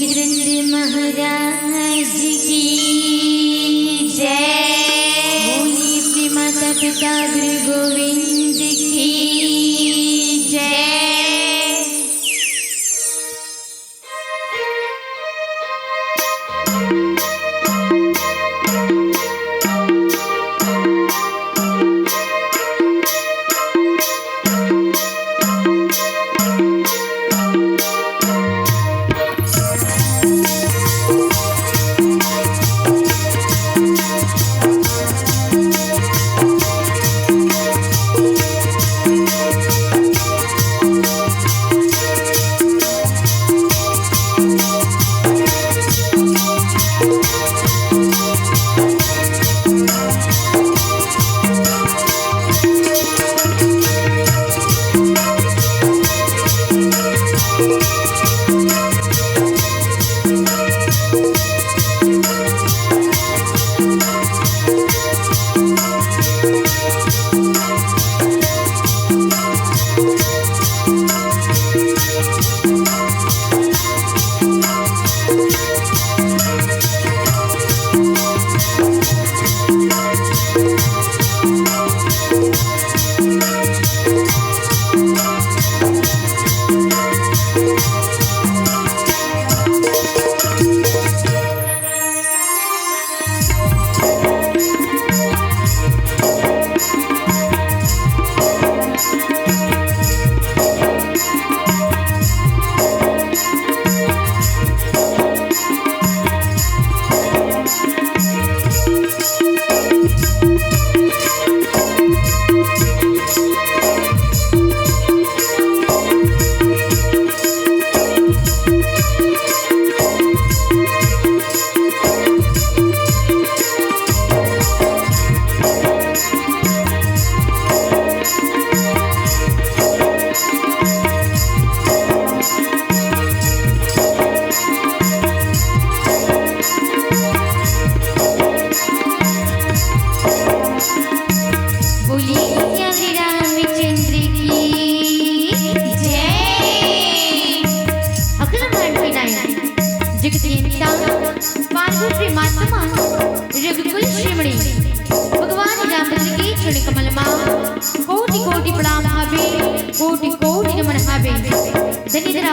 गजेंद्र महाराज की जय। बोलिए अपने माता पिता गुरु गोविंद की जय। भगवान रामचंद्र की चरण कमल मां कोटि कोटि प्रणाम हावे, कोटि कोटि नमन हावे। धन्यधरा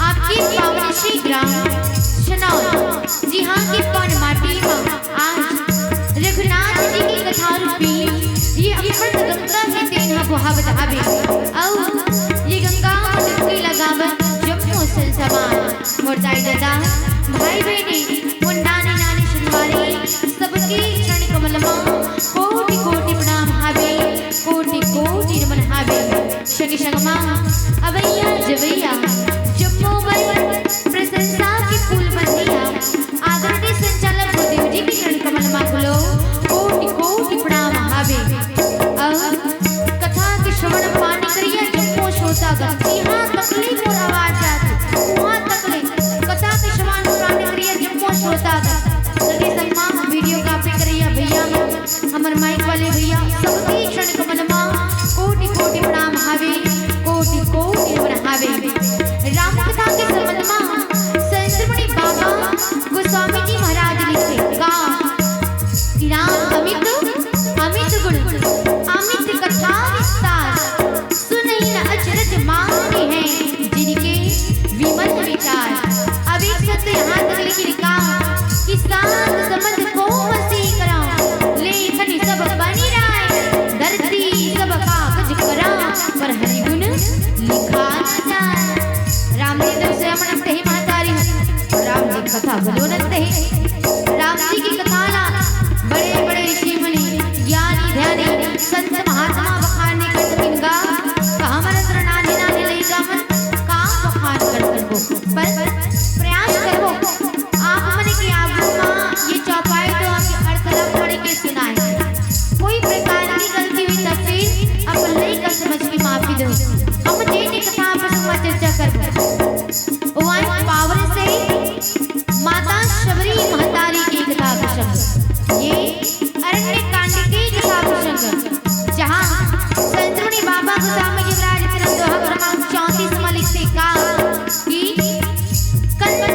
आपके पावन श्री ग्राम शनौत जी हाँ की पवन माटी में आज रघुनाथ जी की कथा रूपी ये अमृत गंगा है तेना बहावत हावे। और ये गंगा डुबकी लगावत जम्मू संसमान मोर दाई दादा भाई बहनी मुन नानी नानी सुनवारी सबके चरण कमल मां कोटि कोटि प्रणाम हावे, कोटि कोटि नमन हावे। संग संग मां अवैया जवैया जम्मू में प्रशंसा की फूल बंदिया आदरणीय संचालक गुरुदेव जी के चरण कमल मां बोलो कोटि कोटि प्रणाम हावे। अब कथा के श्रवण पान करिए जम्मू श्रोतागण यहाँ तकली मोर आवाज जाती वहाँ तकली कथा के श्रवण पान करिए जम्मू श्रोतागण सभी सम्मान वीडियो कॉपी करिए भैया हमर माइक वाले भैया सबकी चरण कमल मां कोटि कोटि प्रणाम हावे, कोटि कोटि नमन हावे। राम कथा के संबंध में संतमुनि बाबा गोस्वामी जी महाराज लिखे का राम अमित गुण अमित कथा विस्तार सुनहि न अचरज माने हैं जिनके विमल विचार। अब एक सत्य यहाँ तक लिखी का कि सात समझ को मसी करा लेखन सब बनी राय धरती सब कागज करा पर हरि गुण लिखा न जाए। राम जी से मन ही महतारी राम जी कथा बोलो न राम जी की कथा ला बड़े बड़े ऋषि मुनि ज्ञानी ध्यानी संत महात्मा बखाने के सकिनगा कहा मंत्र नानी नानी ले गमन काम बखान कर को पर प्रयास करो आप मन की आगू ये चौपाई तो हम अड़कला पढ़ के सुनाए कोई प्रकार की गलती हुई तब फिर अपन नहीं कर समझ की माफी दो। हम जेने कथा पर चर्चा कर वन पावर से माता शबरी महतारी की कथा प्रसंग ये अरण्य कांड की कथा प्रसंग जहाँ संतमुनि बाबा गोस्वामी जी महाराज क्रमांक 34 में लिखते का कि कंद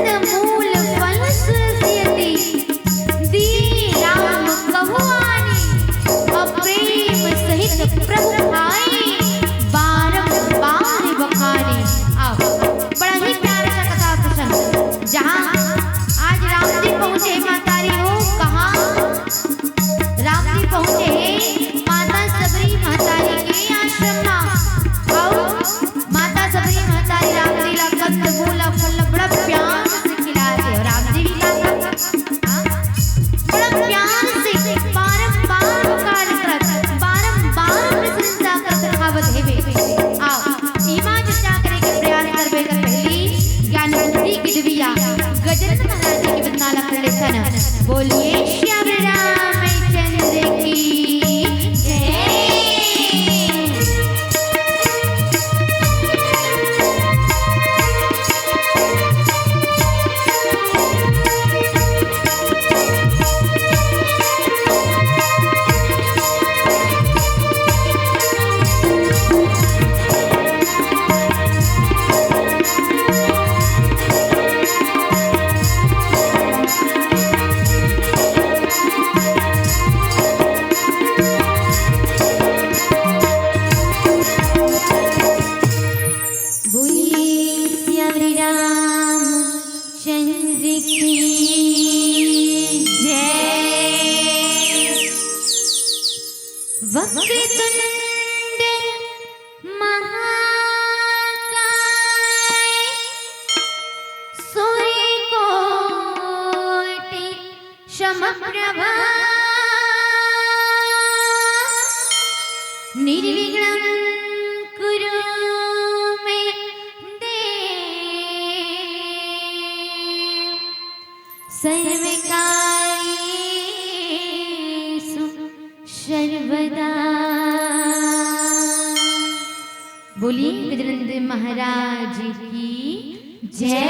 पृथ्विया गजानन महाराज जी की वंदना कर लेसन। बोलिए श्याम रामचंद्र की जय। निर्विघ्नं कुरु मे देव सर्वकार्येषु सर्वदा। बोलिए गजानन महाराज की जय।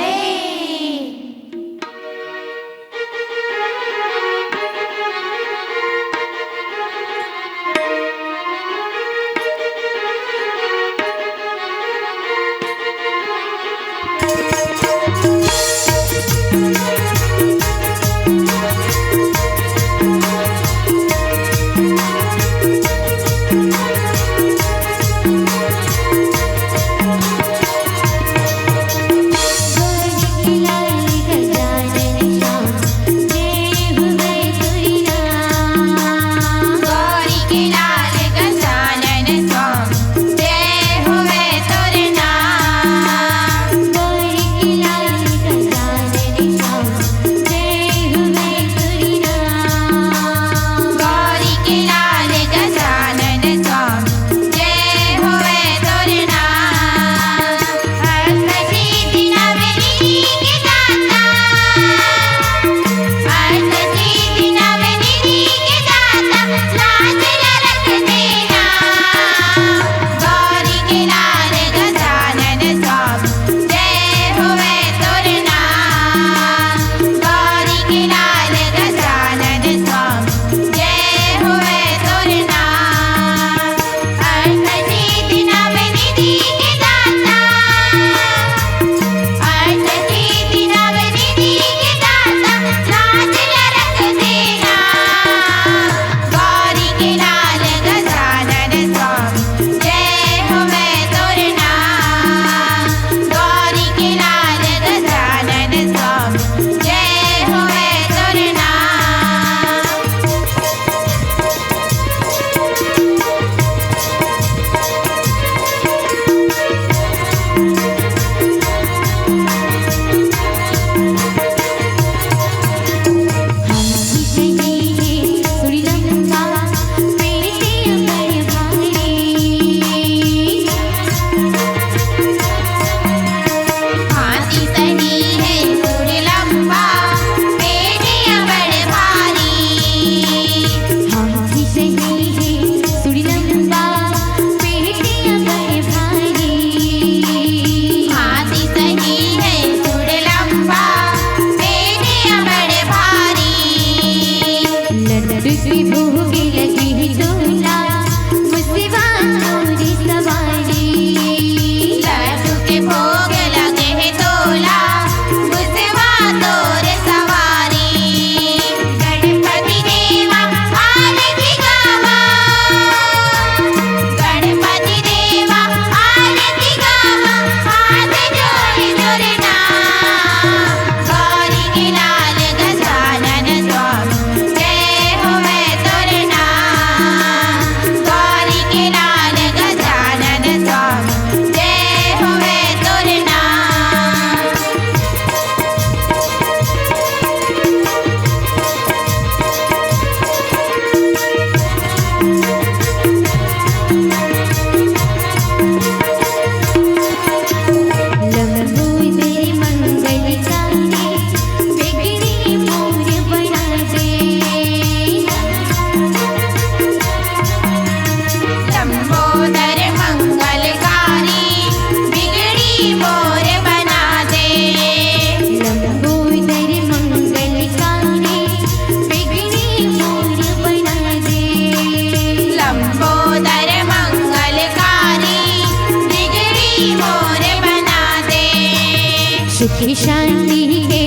शांति के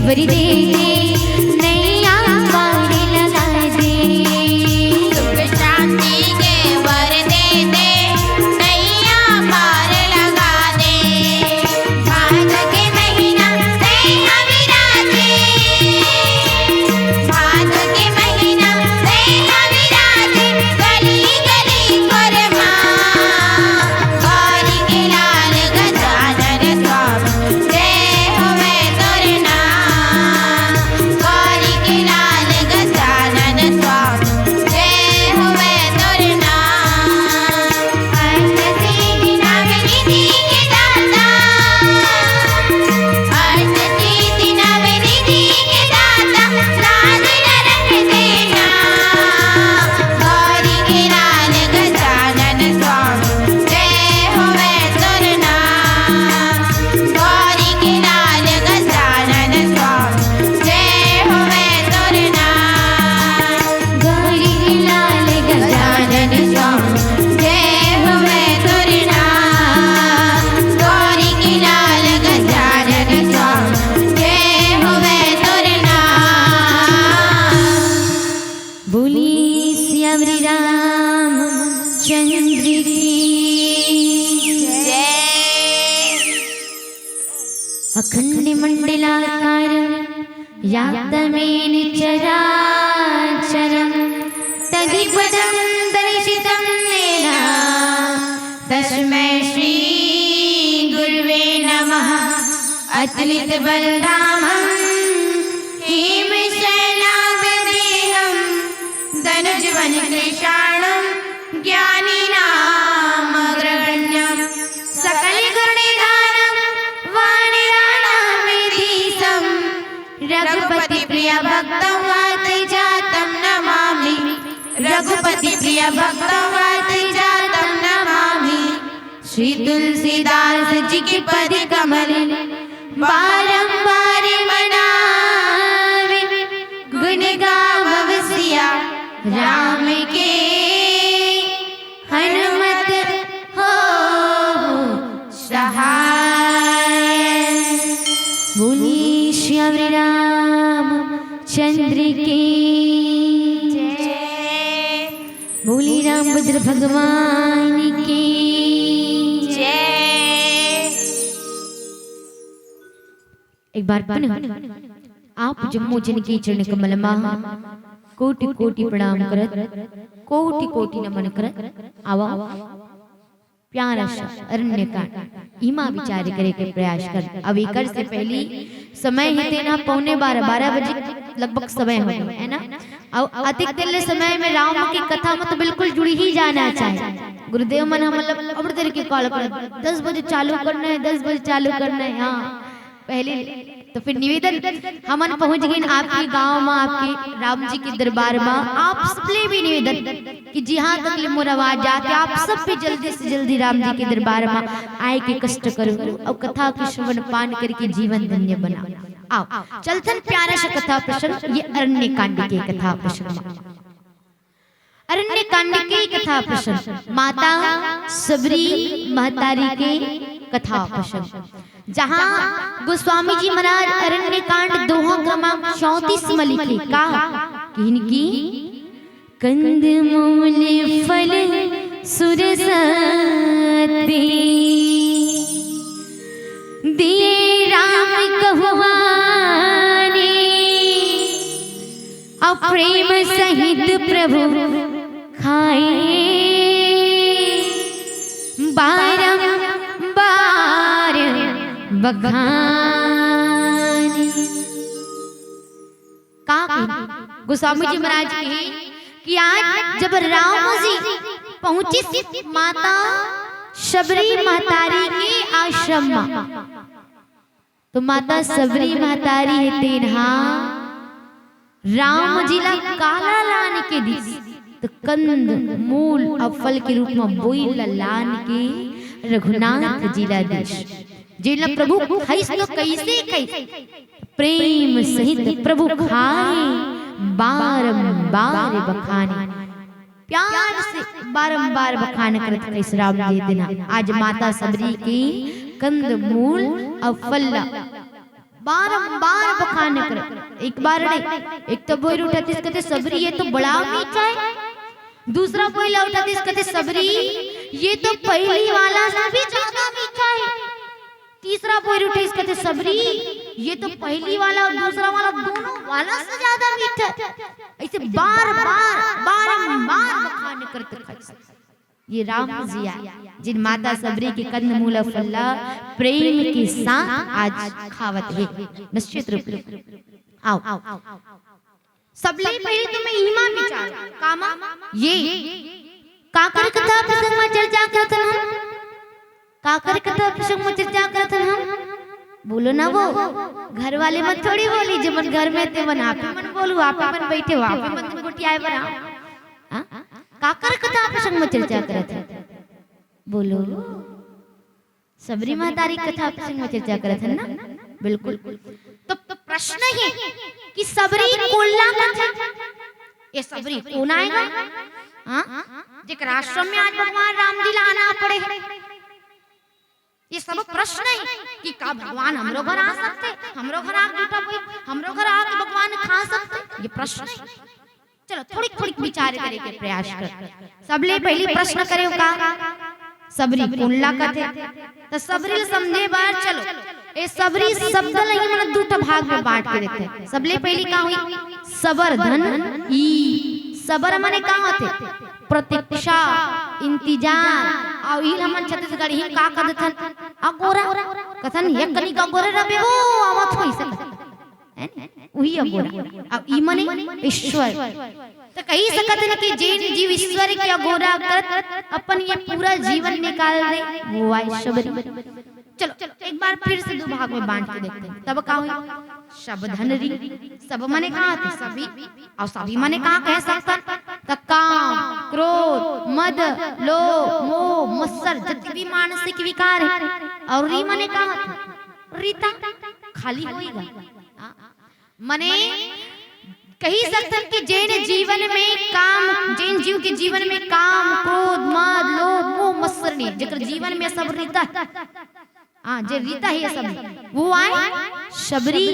वर दे दे, नैया पार लगा दे। सुख शांति के वर दे दे, नैया पार लगा दे। भाद के महीना नैया विराजे, भाद के महीना नैया विराजे, गली गली पर माँ गौरी के लाल गजानन स्वामी जय होवे तोरे नाम। गौरी के लाल गजानन स्वामी जय होवे तोरे नाम। अष्ट सिद्धि नव निधि के दाता, अष्ट सिद्धि नव निधि के दाता, लाज न रख देना। गौरी के लाल गजानन स्वामी जय होवे तोरे नाम। गौरी के लाल गजानन स्वामी जय होवे तोरे नाम। गौरी के लाल गजानन स्वामी जय होवे तोरे नाम। गौरी के लाल गजानन स्वामी जय होवे तोरे नाम। बोली श्यामरी राम चंद्र की जय। अखंड मंडलाकार यातमेन चराचरं तदिपदं दर्शितं येन तस्मै श्री गुरुवे नमः। अतुलित बलधामं हेमशैलाभदेहं धनुजवन कृशाणं ज्ञानिनामग्रगण्यं सकल गुणनिधानं वाणिराणामेधीशं रघुपति प्रिय भक्तं वातजातं नमामि। रघुपति प्रिय भक्तं वातजातं नमामि। श्री तुलसीदास जी के पद कमल बारंबार मनावे, गुण गावब सिया राम के हनुमत हो सहाय। बोली श्यामरी राम चंद्र की जय। बोली रामभद्र भगवान की जय। एक बार पुनः आप जम्मू जिनकी चरण कमल महा कोटि कोटि प्रणाम करत, कोटि कोटि नमन करत आवा प्यारा सा अरण्य कांड इमा विचार करे के प्रयास कर। अब एकर से पहली समय है तेना 11:45 बजे लगभग समय हो गया है ना। अब अधिक दिल समय में राम की कथा में तो बिल्कुल जुड़ी ही जाना चाहिए। गुरुदेव मन मतलब अब देर के कॉल कर 10 बजे चालू करना है, 10 बजे चालू करना है। हाँ पहले तो फिर निवेदन हमन पहुंच गए आपके गांव में, आपके राम जी के दरबार में। आप सबले भी निवेदन कि जहाँ तक ले मोर आवाज जाके आप सब भी जल्दी से जल्दी राम जी के दरबार में आए के कष्ट करो और कथा के श्रवण पान करके जीवन धन्य बना। आओ चलतन प्यारा सा कथा प्रसंग, ये अरण्य कांड के कथा प्रसंग। अरण्य कांड के कथा प्रसंग माता सबरी महतारी के कथा प्रसंग, जहाँ गोस्वामी जी महाराज अरण्य कांड दोहा क्रमांक 34 में लिखे का कि इनकी कंद मूल फल सुरसती दिए राम कहुआने, अप्रेम सहित प्रभु खाए बारंबार बखान। का गोस्वामी जी महाराज के कि आज जब राम जी पहुंची माता सबरी महतारी के आश्रम में, तो माता सबरी महतारी है तेन्हा राम जी ला काला लान के दी, तो कंद मूल और फल के रूप में बोइल लान के रघुनाथ जी ला देश जिला प्रभु खाइस तो कैसे खाइस, प्रेम सहित प्रभु खाए बारंबार बखाने, प्यार से बारंबार बखान करत कैस राम जी देना। आज माता सबरी की कंद मूल और फल बारंबार बखान करे, एक बार नहीं। एक तो बोल उठा तिस कहते सबरी ये तो बड़ा मीठा है, दूसरा बोला उठा तिस कहते सबरी ये तो पहली वाला से भी ज्यादा मीठा है, तीसरा बोल उठे इस कहते सबरी ये तो पहली वाला और दूसरा वाला दोनों वाला से ज्यादा मीठा है। ऐसे बार बार बारंबार बखान करते खाए। ये राम जिया जिन माता सबरी के कंदमूल फल्ला प्रेम के साथ आज खावत है निश्चित रूप से। आओ सबले पहले तो मैं ईमा विचार कामा ये काकर कथा प्रसंग में चर्चा करते हम, काकर कथा प्रसंग में चर्चा करते हम। बोलो ना वो घर वाले मत थोड़ी बोली जब घर में थे मन आप मन बोलू आप मन बैठे हो आप मन गोटियाए बना काकर कथा प्रसंग में चर्चा करते बोलो सबरी मातारी कथा प्रसंग में चर्चा करते ना बिल्कुल। तो प्रश्न है कि सबरी कोल्ला कथा ये सबरी कौन आएगा? जेकर आश्रम में आज भगवान राम जी लाना पड़े ये सब प्रश्न है कि का भगवान हमरो घर आ सकते, हमरो घर आ जूठा हमरो घर आके भगवान खा सकते, ये प्रश्न है। चलो थोड़ी थोड़ी विचार करे के प्रयास कर। सबले पहली प्रश्न करे का सबरी कुल्ला कथे तो सबरी समझे बार चलो ए सबरी शब्द नहीं मन दूटा भाग में बांट के देखते हैं। सबले पहली का हुई सबर धन ई सबर माने का होते प्रतीक्षा इंतजार और ई हमन छत्तीसगढ़ ही का कथन अगोरा कथन ये कनी का गोरे रबे ओ आवत होई से वही अगोरा अब ई माने ईश्वर तो कही सकत न कि जे जीव ईश्वर के अगोरा करत अपन ये पूरा जीवन निकाल दे वो आई सबरी। चलो एक बार फिर से दो भाग में बांट के देखते हैं। तब का हुई शब्दनरी सब माने कहा थे सभी और सभी माने कहा कह सकता तो काम क्रोध मद लोभ मोह मत्सर जितने भी मानसिक विकार है और री माने कहा रीता खाली होएगा माने कही सकते कि जैन जीवन में काम जैन जीव के जीवन में काम क्रोध मद लोभ मोह मत्सर नहीं जेकर जीवन में सब रीता हाँ जे रीता है ये सब वो आए शबरी।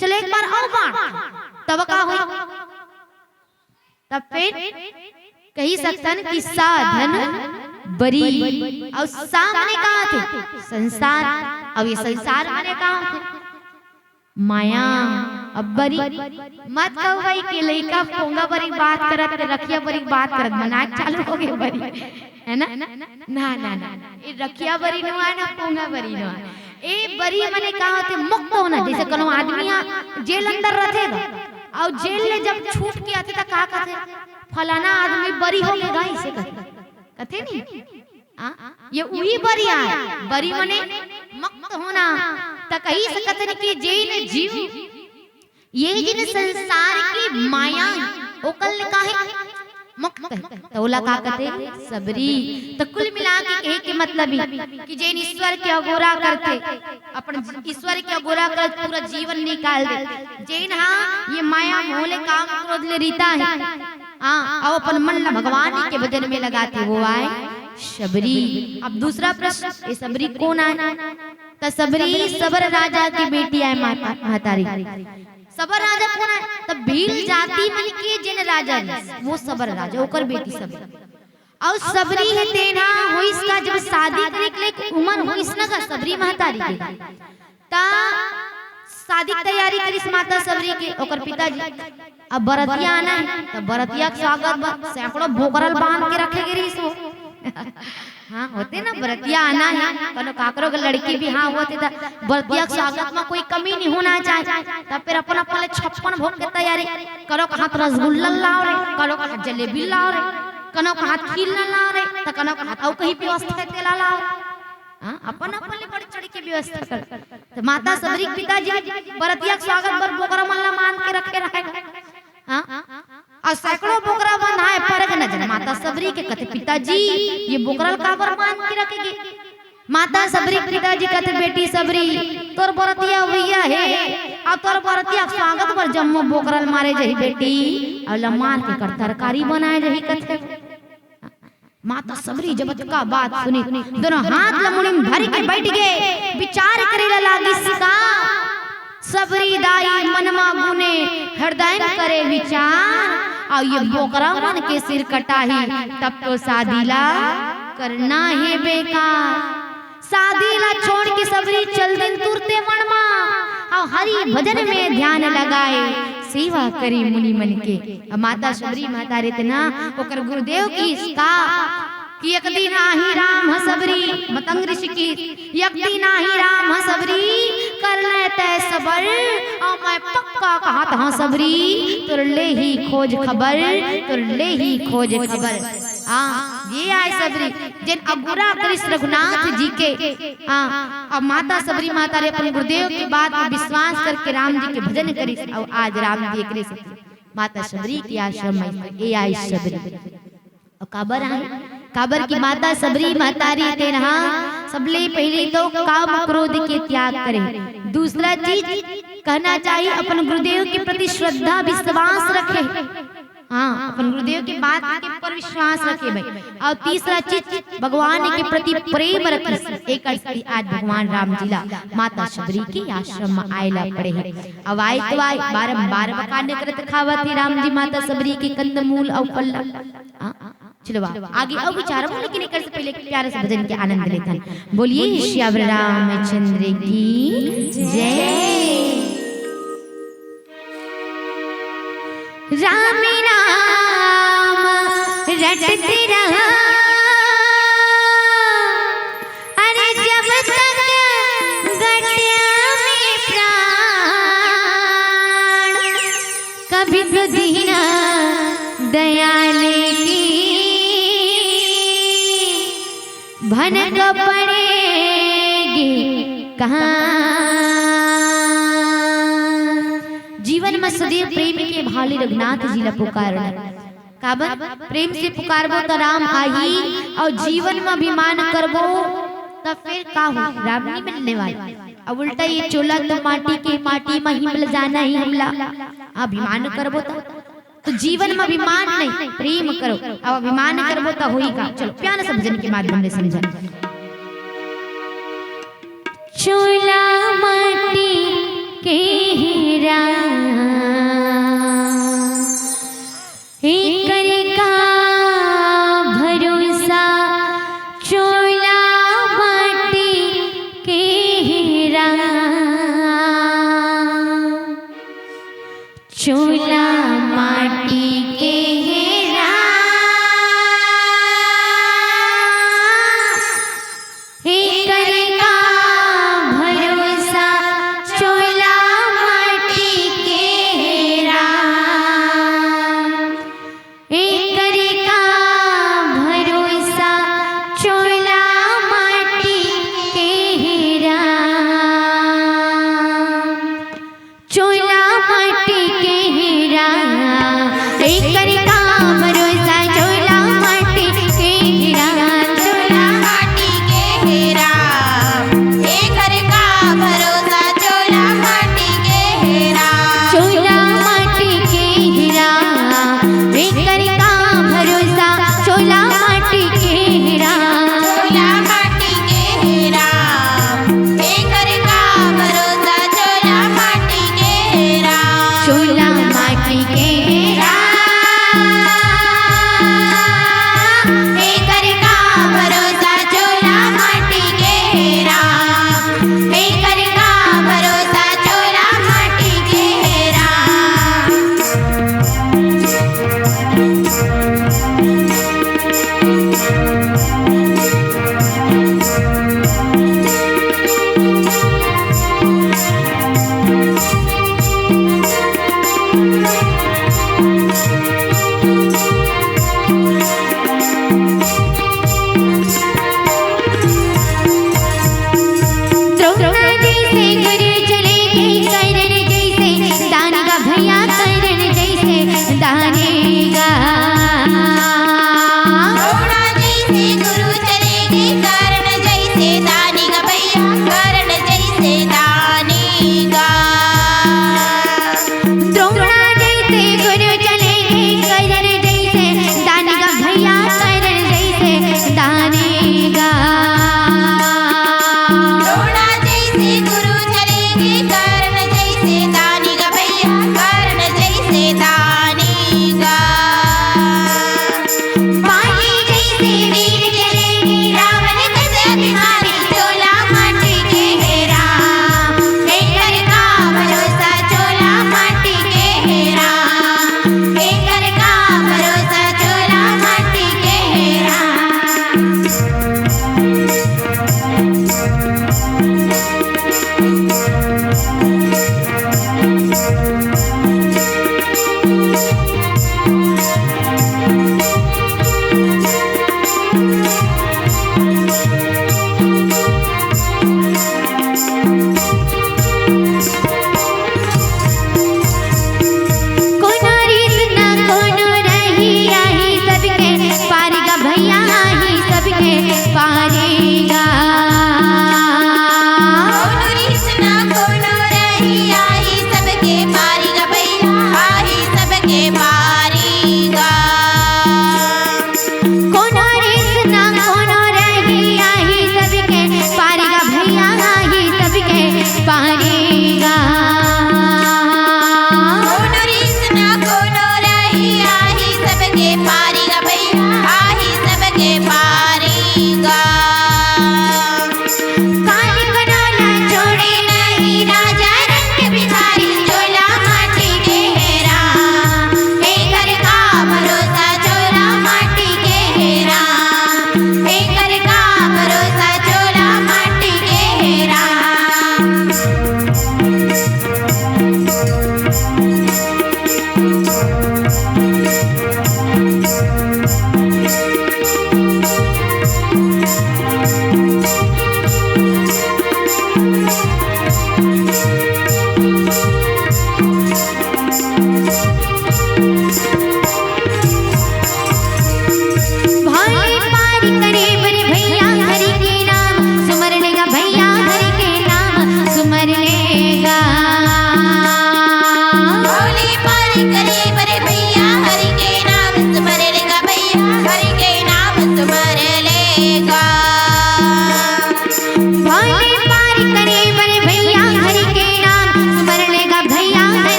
चलो एक बार और बात तब का हुई तब फिर कही सकतन कि साधन बरी और सामने कहा थे संसार अब ये संसार माने कहा थे माया अब बरी मत कहो भाई के लइका पोंगा बरी बात करत रखिया बरी बात करत मनाक चालू हो गए बरी है ना ना ना ना ये रखिया बरी नो है ना पोंगा बरी नो है ए बरी माने कहा थे मुक्त होना जैसे कोनो आदमी जेल अंदर रहेगा और जेल में जब छूट के आते तो का कहते फलाना आदमी बरी हो गया इसे कहते नहीं ये वही बरी है बरी माने मुक्त होना तो कही सकत नहीं कि जैन जीव ये जिन संसार की माया ओकल का है मुक्त तोला का कहते सबरी तो कुल मिला के कहे के मतलब ही कि जैन ईश्वर के अगोरा करते अपन ईश्वर के अगोरा कर पूरा जीवन निकाल दे जैन हाँ ये माया मोह काम क्रोध ले रीता है हाँ और अपन मन ला भगवान के भजन में लगाते वो आए शबरी। अब दूसरा प्रश्न ये सबरी कौन आए तो सबरी सबर राजा की बेटी आए माता महतारी सबर राजा कौन है तब भील जाति मन के जिन राजा वो सबर राजा ओकर बेटी सबरी और सबरी है तेना होइस का जब शादी करे के उम्र होइस ना का सबरी महतारी के ता शादी की तैयारी करिस माता सबरी के ओकर पिताजी अब बरतिया आना है तो बरतिया के स्वागत सैकड़ों भोकरल बांध के रखे गिरी इसको हाँ होते ना बरतिया आना है कनो काकरो के लड़की भी हाँ होते था बरतिया के स्वागत में कोई कमी नहीं होना चाहिए तब फिर अपन अपन 56 भोग के तैयारी करो का हाथ रसगुल्ला लाओ रे करो का हाथ जलेबी लाओ रे कनो का हाथ खीर लाओ रे तो कनो का हाथ और कहीं व्यवस्था तेला लाओ अपन अपन ले बड़ी चढ़ के व्यवस्था कर तो माता सबरी पिताजी बरतिया के स्वागत पर बोकरा मल्ला मान के रखे रहे और सैकड़ों बोकरा बंधाए परग नजर माता सबरी के कहते पिताजी ये बोकरा काबर बांध के रखेगी माता सबरी पिताजी कहते बेटी सबरी तोर बरतिया भैया है और तोर बरतिया स्वागत पर जम्मो बोकरल मारे जही बेटी और लमार के कर तरकारी बनाए जही कहते माता सबरी जब का बात सुनी दोनों हाथ लमुड़ी में भर के बैठ गए विचार करे लागी सिका सबरी दाई मनमा गुने हृदय करे विचार और ये बोकरा मन के सिर कटाही तब तो शादीला करना है बेकार। शादीला छोड़ के सबरी चल दिन तुरते मनमा और हरि भजन में ध्यान लगाए सेवा करी मुनि मन के। माता सबरी माता रेतना ओकर गुरुदेव की इसका कि एक दिन आही राम सबरी मतंग ऋषि की एक दिन आही राम सबरी कर लेते सबर और मैं पक्का कहा था सबरी तुर ले ही खोज खबर तुर ले ही खोज खबर। हाँ ये आए सबरी जिन अगुरा कृष्ण रघुनाथ जी के। हाँ अब माता सबरी माता रे अपने गुरुदेव की बात पर विश्वास करके राम जी के भजन करी और आज राम जी करे माता सबरी की आश्रम में ये आई सबरी और काबर आए काबर की माता सबरी माता री तेरा सबले पहले तो काम क्रोध के त्याग करें। दूसरा चीज कहना चाहिए अपन गुरुदेव के प्रति श्रद्धा विश्वास रखे। हाँ अपन गुरुदेव की बात के ऊपर विश्वास रखे भाई। और तीसरा चीज भगवान के प्रति प्रेम रखे। एक आज भगवान राम जिला माता सबरी की आश्रम में आयला पड़े है। अब आए तो आए बारम्बार बकाने करत खावत ही राम जी माता सबरी के कंदमूल और पल्ला। चलो आगे अब विचारों लेकिन एक से पहले प्यारे से भजन के आनंद लेते हैं। बोलिए श्याम रामचंद्र की जय। राम नाम रटते रहा अरे जब तक गटिया में प्राण कभी तो दीना दयाले की भनक पड़ेगी कहाँ। जीवन में सदैव प्रेम के भाले रघुनाथ जी ला पुकारना काबर प्रेम से पुकारबो तो राम आई और जीवन में अभिमान करबो तो फिर का हो राम नहीं मिलने वाला। अब उल्टा ये चोला तो माटी में ही मिल जाना ही हमला। अभिमान करबो तो जीवन में अभिमान नहीं प्रेम करो। अब अभिमान करबो तो होई का। चलो प्यार से भजन के माध्यम से समझा। चोला माटी के हीरा एक का भरोसा चोला माटी के हीरा चोला माटी के हीरा एक का भरोसा चोला माटी के हीरा एक का भरोसा चोला माटी के हीरा चोला माटी के हीरा एक का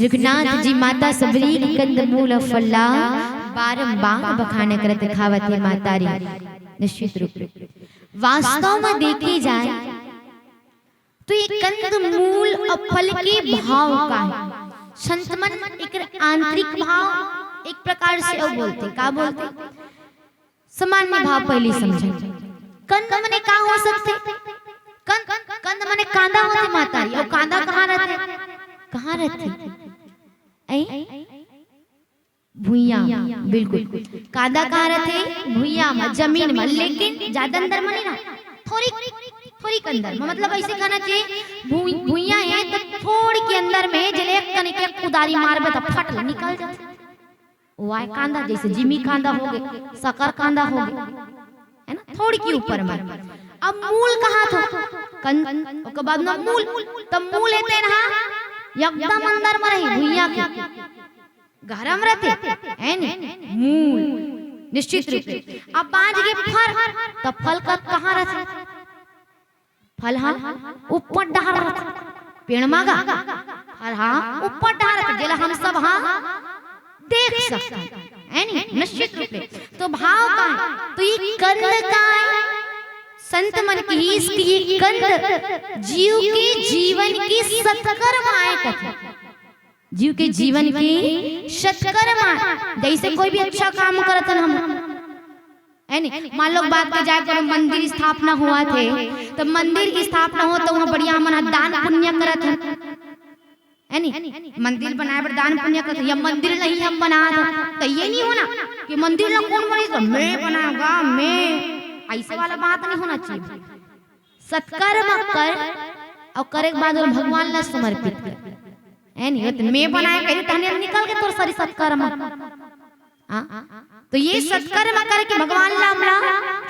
रघुनाथ जी माता सबरी कंद मूल फल्ला बारंबार बखाने करत खावत है माता रे। निश्चित रूप वास्तव में देखी जाए तो ये कंद मूल और फल के भाव का है। संत मन एक आंतरिक भाव एक प्रकार से अब बोलते का बोलते सामान्य भाव पहले समझे। कंद मने का हो सकते कंद मने कांदा होते माता रे। और कांदा कहाँ रहते भुइया। बिल्कुल कांदा कहाँ रहते भुइया में जमीन में, लेकिन ज्यादा अंदर में नहीं ना, थोड़ी के अंदर में। मतलब ऐसे कहना चाहिए भुइया है तो थोड़ी के अंदर में जले कने के कुदारी मारबे तो फट निकल जाए। वाह कांदा जैसे जिमी कांदा हो गए, सकर कांदा हो गए, है ना, थोड़ी के ऊपर में। अब मूल कहाँ था उसके बाद में मूल तब मूल है ना एकदम अंदर में रही भुइया के गहरा में रहते है नी मूल। निश्चित रूप से अब बाज के फल तब फल का कहाँ रहता फल हाँ ऊपर डाल रहता पेड़ मागा फल हाँ ऊपर डाल रहता जेला हम सब हाँ देख सकते है नी। निश्चित रूप से तो भाव का तो ये कंद का संत मन की इसकी कंद जीव के जीवन की सत्कर्माएं कथन, जीव के जीवन की सत्कर्मा। जैसे कोई भी अच्छा काम करतन हम है नी, मान लो बात के जाए पर मंदिर स्थापना हुआ थे तो मंदिर की स्थापना हो तो वहाँ बढ़िया मना दान पुण्य करत है नी। मंदिर बनाए पर दान पुण्य करते या मंदिर नहीं हम बना तो ये नहीं होना कि मंदिर ला कौन बने तो मैं बनाऊंगा मैं, ऐसे वाला बात नहीं होना चाहिए। सत्कर्म कर और करे के बाद भगवान ला समर्पित कर है नी। तो मैं बनाया कहीं तने निकल के तोर सारी सत्कर्म तो ये सत्कर्म करके भगवान ला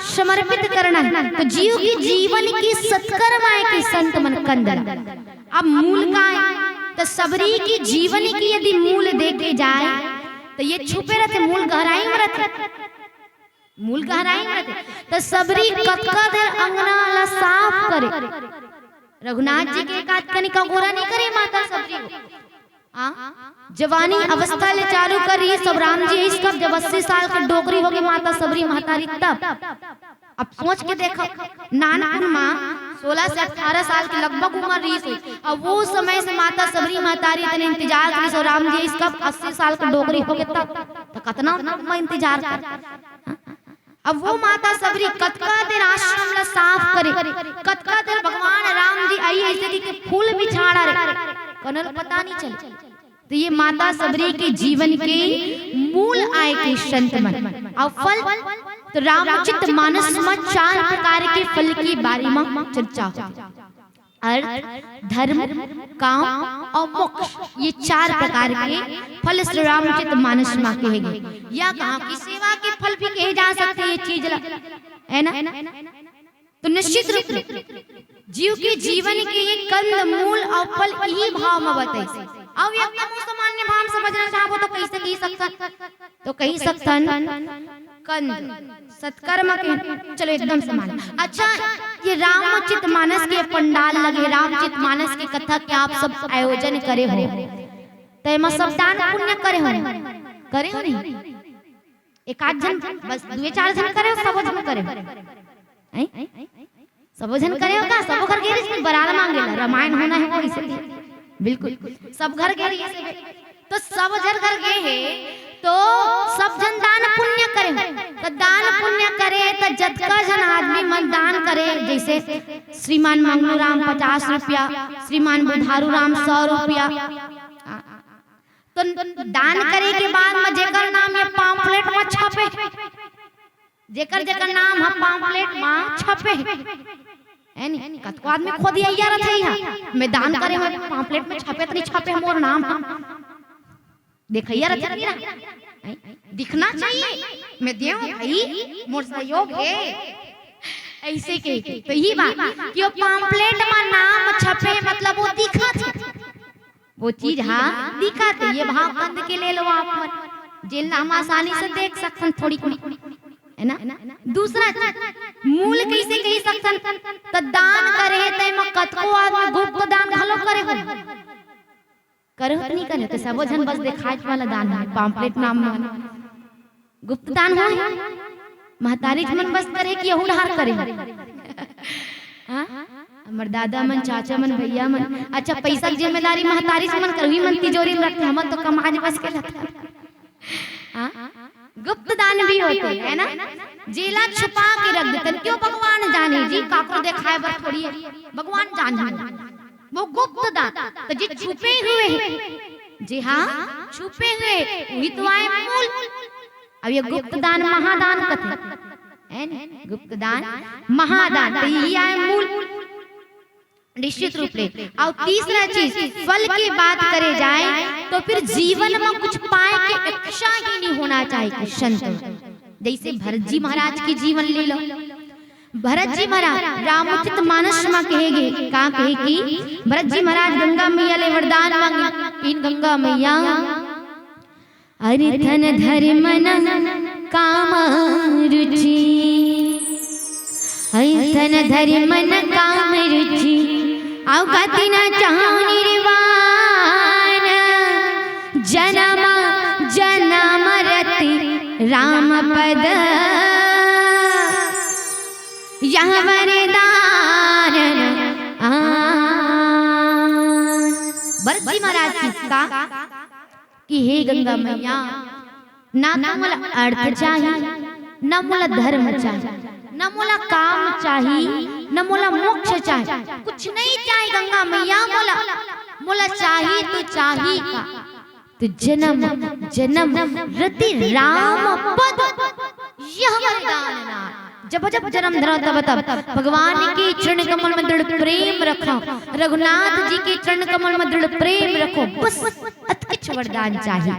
समर्पित करना। तो जीव की जीवन की सत्कर्माएं की संत मन कंदर। अब मूल का है तो सबरी की जीवन की यदि मूल देखे जाए तो ये छुपे रहते मूल गहराई में रहते, मूल गहराई में रहते। तो सबरी कतका देर अंगना ला साफ करे। रघुनाथ जी के एकाध कनिका गोरा नहीं करे माता सबरी को जवानी अवस्था ले चालू कर रही है। सब राम जी इस कब जब 80 साल की डोकरी होगी माता सबरी महतारी तब। अब सोच के देखो नानपुर माँ 16 से 18 साल की लगभग उम्र रही थी। अब वो समय से माता सबरी महतारी इतने इंतजार करी सो राम जी इस कब 80 साल की डोकरी होगी तब तो कितना इंतजार कर। अब वो माता सबरी कतका देर आश्रम ला साफ करे, कतका देर भगवान राम जी आई ऐसे के फूल बिछाड़ा रे कनल पता नहीं चले। तो ये माता सबरी के जीवन के मूल आय के संत मन। और फल तो रामचित मानस में 4 प्रकार के फल की बारे में चर्चा होती। अर्थ धर्म काम और मोक्ष ये 4 प्रकार के फल श्री रामचित मानस में कहे गए। या कहा की सेवा के फल भी कहे जा सकते हैं ये चीज है ना। तो निश्चित रूप से जीव के जीवन के ये कंद मूल और फल यही भाव में बताई। अब एकदम सामान्य भाव समझना चाहो तो कैसे कही सकता तो कही सकता कंद सत्कर्म के चलो एकदम समान। अच्छा ये रामचित मानस के पंडाल लगे, रामचित मानस के कथा के आप सब आयोजन करे हो तो मैं सब दान पुण्य करे हो नहीं एक आध जन बस 2-4 जन करे सब जन करे सब जन करे होगा सब घर गेरी बरार मांगे रामायण होना है वो इसलिए बिल्कुल सब घर गेरी तो सब जन घर गए है तो सब जन दान पुण्य करे तो दान पुण्य करे तो जतका जन आदमी मन दान करे। जैसे श्रीमान मंगलू राम 50 रुपया, श्रीमान बुधारू राम 100 रुपया। तो दान करे के बाद में जेकर नाम ये पॉम्पलेट में छपे, जेकर नाम है पॉम्पलेट में छपे है नी। कतको आदमी खुद यही रहते हैं मैं दान करे में पॉम्पलेट में छपे तो नहीं छपे मोर नाम देखैया रहते नहीं दिखना चाहिए मैं देव भाई मोर सहयोग है ऐसे के। तो यही बात कि वो पॉम्पलेट में नाम छपे मतलब वो दिखा वो चीज हाँ दिखा ये भाव कंद के ले लो आप जेल हम आसानी से देख सकते थोड़ी है ना। दूसरा मूल कैसे कही सकते तो दान करे तो कतको आदमी गुप्त दान भलो करे हो करो नहीं करे तो सबो जन बस देखाए वाला दान है, पाम्पलेट नाम में गुप्त दान है। महतारी मन बस करे कि यहू हार करे। हाँ हमर दादा मन, चाचा मन, भैया मन, अच्छा पैसा की जिम्मेदारी महतारी मन करही मन तिजोरी में रखते, हम तो कमाज बस के रखते। हाँ गुप्त दान भी होते है ना, जेला छुपा के रख देते। क्यों भगवान जाने जी, काको देखाए बर थोड़ी है, भगवान जाने वो गुप्त दान। तो जी छुपे हुए हैं, जी हाँ छुपे हुए वही तो आए मूल। अब ये गुप्त दान महादान कथे है ना, गुप्त दान महादान तो यही आए मूल निश्चित रूप से। और तीसरा चीज फल की बात करे जाए तो फिर जीवन में कुछ पाए के इच्छा ही नहीं होना चाहिए संत। जैसे भरत जी महाराज की जीवन ले लो। भरत जी महाराज रामचरित मानस में कहेगे का कहे कि भरत जी महाराज गंगा मैया ले वरदान मांगे। इन गंगा मैया अरे धन धर्म न काम रुचि, धन धर्म न काम रुचि, अवगति न चाहु निर्वाण, जन्म जन्म रति राम पद यह वरदान। भरत जी महाराज किसका कि हे गंगा मैया ना तो मोला अर्थ चाहिए, न मोला धर्म चाहिए, न मोला काम चाहिए, न मोला मोक्ष चाहिए, कुछ नहीं चाहिए गंगा मैया। मोला चाहिए तो चाहिए का तो जन्म जन्म रति राम पद यह वरदान। जब जब जन्म धरा तब तब भगवान के चरण कमल में दृढ़ प्रेम रखो, रघुनाथ जी के चरण कमल में दृढ़ प्रेम रखो, बस अतकिछ वरदान चाहिए।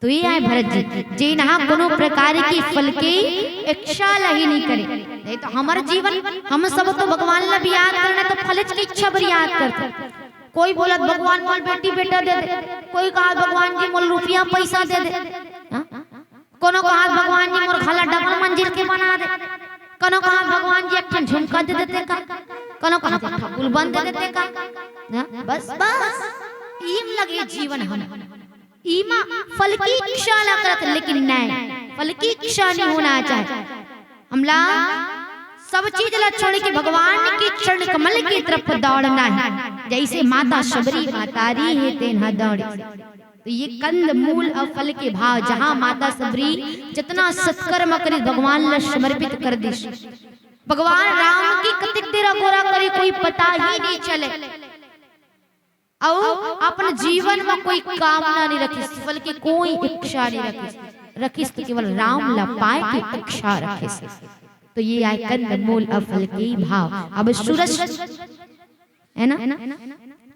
तो ये आए भरत जी जे नहा कोनो प्रकार की फल के इच्छा लही नहीं करे। नहीं तो हमारे जीवन हम सब तो भगवान ला भी याद करना तो फल की इच्छा पर याद करते। कोई बोला भगवान मोल बेटी बेटा दे दे, कोई कहा भगवान जी मोल रुपया पैसा दे दे, कोनो कहा भगवान जी मोर खाला डबल मंजिल के बना दे, कोनो कहा भगवान जी एक झुमका दे देते का, कोनो कहा फूल बंद दे देते का। बस बस ईम लगे जीवन हम ईमा फल की इच्छा ना करत, लेकिन नहीं फल की इच्छा नहीं होना चाहिए। हमला सब चीज ला छोड़ के भगवान के चरण कमल की तरफ दौड़ना है। जैसे माता शबरी मातारी है तेना दौड़े। तो ये कंद मूल और फल के भाव जहाँ माता शबरी जितना सत्कर्म करे भगवान ला समर्पित कर दे, भगवान राम की कतिक देर गोरा करे कोई पता ही नहीं चले। और अपन जीवन में कोई कामना नहीं रखी, फल की कोई इच्छा नहीं रखी तो केवल राम ला पाए की इच्छा रखे। तो ये आए कंद मूल और फल के भाव। अब सूरज है ना,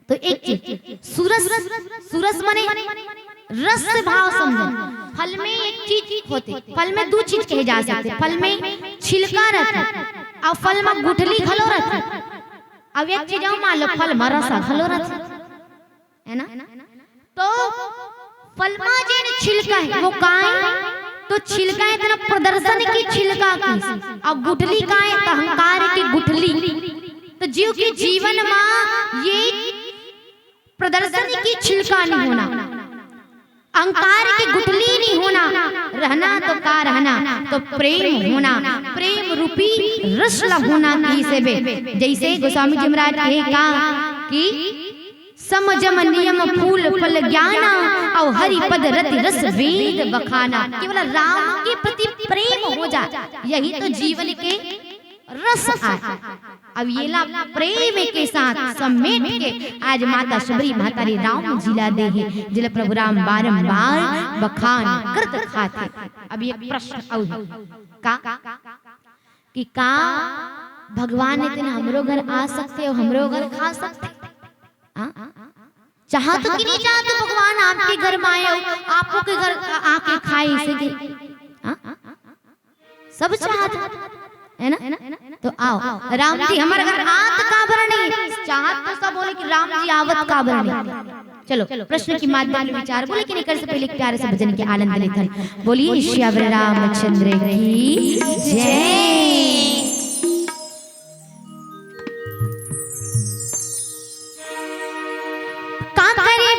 तो एक चीज सूरज माने रस भाव समझो। फल में एक चीज होते, फल में दो चीज कहे जा सकते। फल में छिलका रहता और फल में गुठली घलो रहता। अब एक चीज मान लो फल में रसा घलो रहता है ना, तो फल में जो छिलका है वो काहे, तो छिलका इतना प्रदर्शन की छिलका की और गुठली काहे अहंकार की गुठली। तो जीव के जीवन में ये प्रदर्शन की छिलका नहीं होना, अहंकार की गुठली नहीं होना, रहना तो का रहना तो प्रेम होना, प्रेम रूपी रस होना की सेवे। जैसे गोस्वामी जी महाराज कहे का कि समझम नियम फूल फल ज्ञाना और हरि पद रति रस वेद बखाना। केवल राम के प्रति प्रेम हो जाए, यही तो जीवन के रस आए। अब ये ला प्रेम के साथ समेट के आज माता शबरी मातारी राम जिला दे है, जिला प्रभु राम बारंबार बखान करत खाते। अब ये प्रश्न और का कि का भगवान ने दिन हमरो घर आ सकते हो, हमरो घर खा सकते। चाहा तो कि नहीं चाहा तो भगवान आपके घर में आए, आपको के घर आके खाए सके, सब चाहत है ना। तो आओ राम जी हमारे घर आत का बरनी, चाहत तो सब बोले कि राम जी आवत का बरनी। चलो प्रश्न की माध्यम में विचार बोले कि निकल से पहले प्यारे से भजन के आनंद लेते हैं। बोलिए श्यावर रामचंद्र की जय। का करे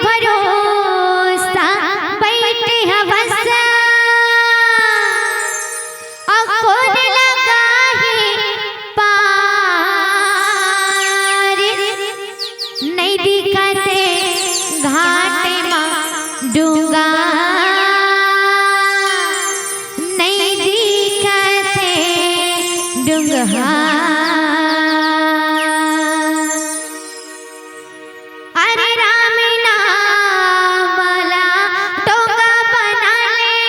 अरे राम नाम वाला टोका बना ले,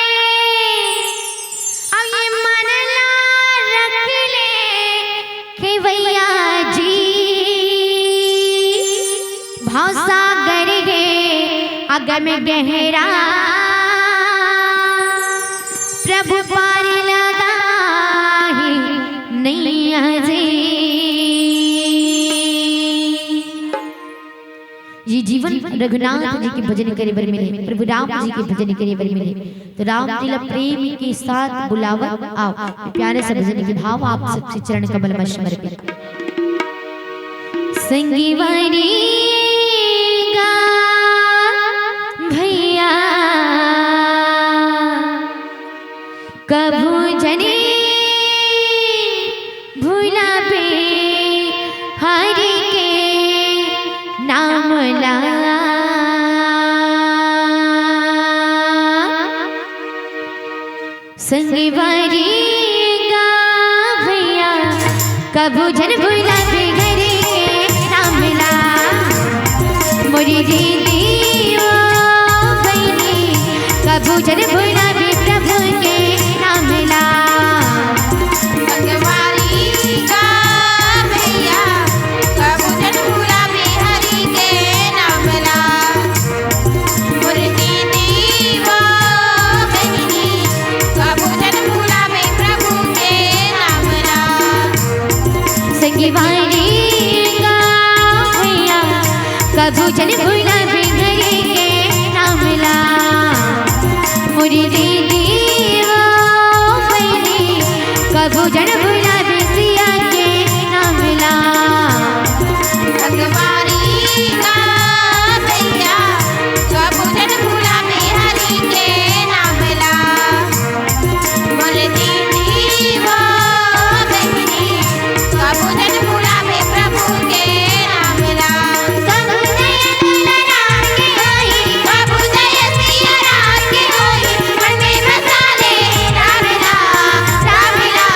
अब ये मन ला रख ले खेवैया जी। भाव सागर है अगम गहरा, प्रभु पार लगा है नैया जी। ये जीवन रघुनाथ जी के भजन करे बर मिले, प्रभु राम जी के भजन करे बर मिले। तो राम जी ला प्रेम के साथ बुलावा आओ, प्यारे से भजन के भाव आप सबसे चरण कमल में समर्पित। संगीवानी गा भैया कभू जने भूला पे हरि के नाम ला। संगवारी गा भैया कभू जन भूला पे हरि के नाम ला। मोरी दीदी ओ बहनी कभू जन भूला पे प्रभु के नाम ला। संगवारी गा भैया कभू जन भूला पे हरि के नाम ला। मोरी दीदी वो बहनी कभू जन भूला पे प्रभु के नाम ला। संगवारी गा भैया कभू जन भूला पे हरि के नाम ला। मोरी दीदी वो बहनी कभू जन भूला पे सिया के नाम ला। संगवारी गा भैया कभू जन भूला पे हरि के नाम ला। मोरी दीदी वो बहनी कभू जन भूला पे प्रभु के नाम ला। कभू जय दुलारा के होई, कभू जय सिया राम के होई, मन में बसा ले राम ला, राम ला।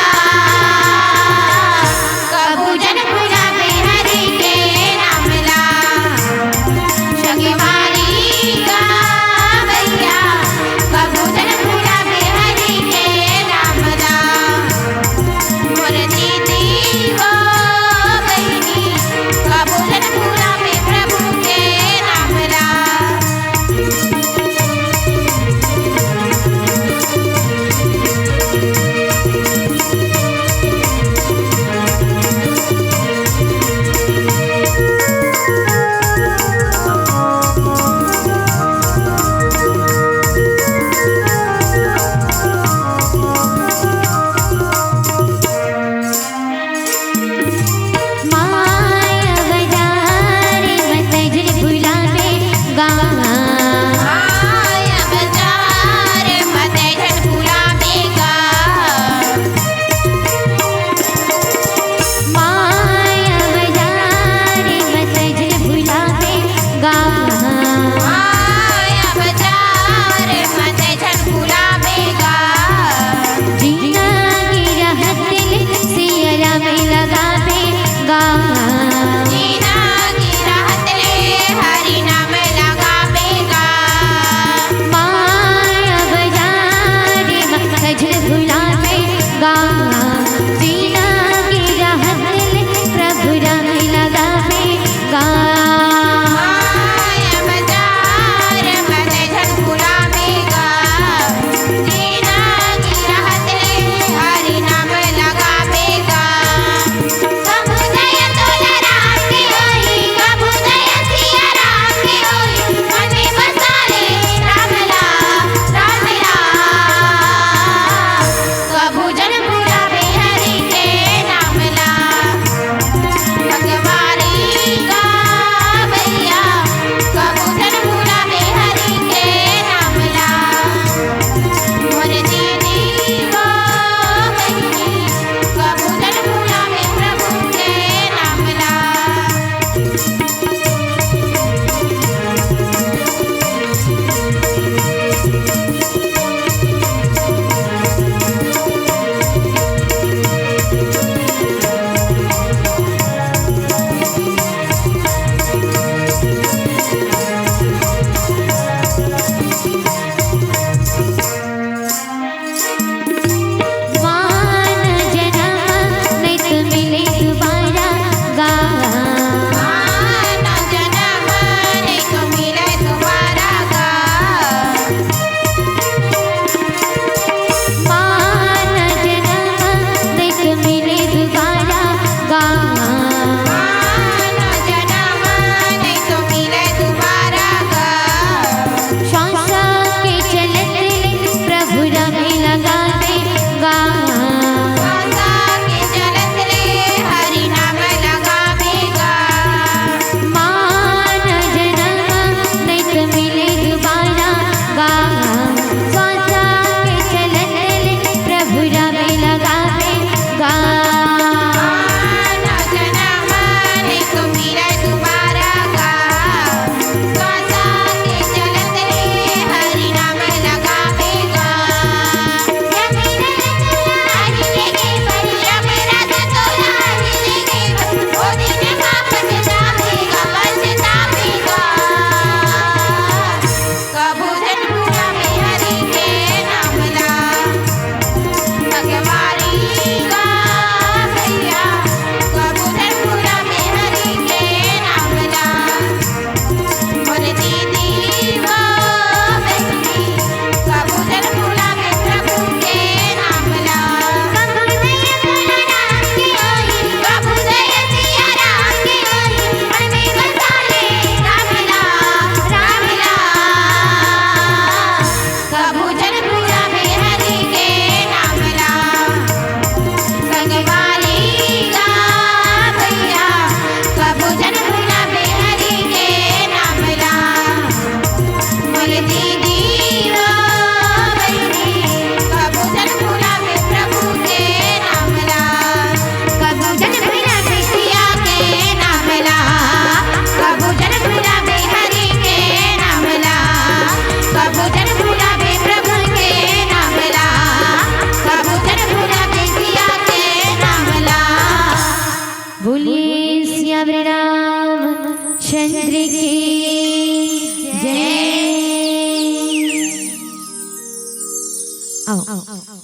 आओ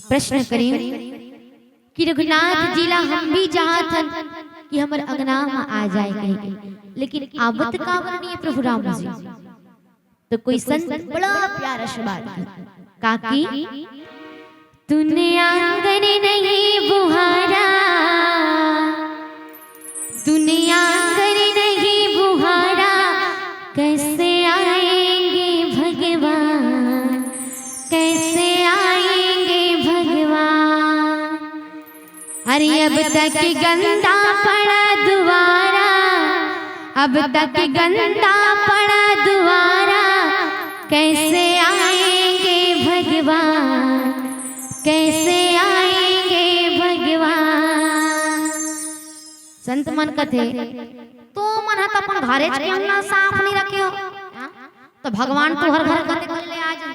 प्रश्न करी कि रघुनाथ जिला हम भी चाहत कि हमर अंगना में आ जाए कहीं, लेकिन आवत का वर्णीय प्रभु राम जी। तो कोई संत बड़ा प्यारा से बात काकी तूने आंगन नहीं बुहारा, तूने आंगन नहीं बुहारा, कैसे आएंगे भगवान, कैसे आएंगे भगवान। अरे अब तक गंदा पड़ा दुआरा, अब तक गंदा पड़ा दुआरा, कैसे आएंगे भगवान, कैसे आएंगे भगवान। संत मन कथे तो मन है तो अपन घरे के अंगना साफ नहीं रखे हो, तो भगवान तो हर घर कते कर ले आ जाए।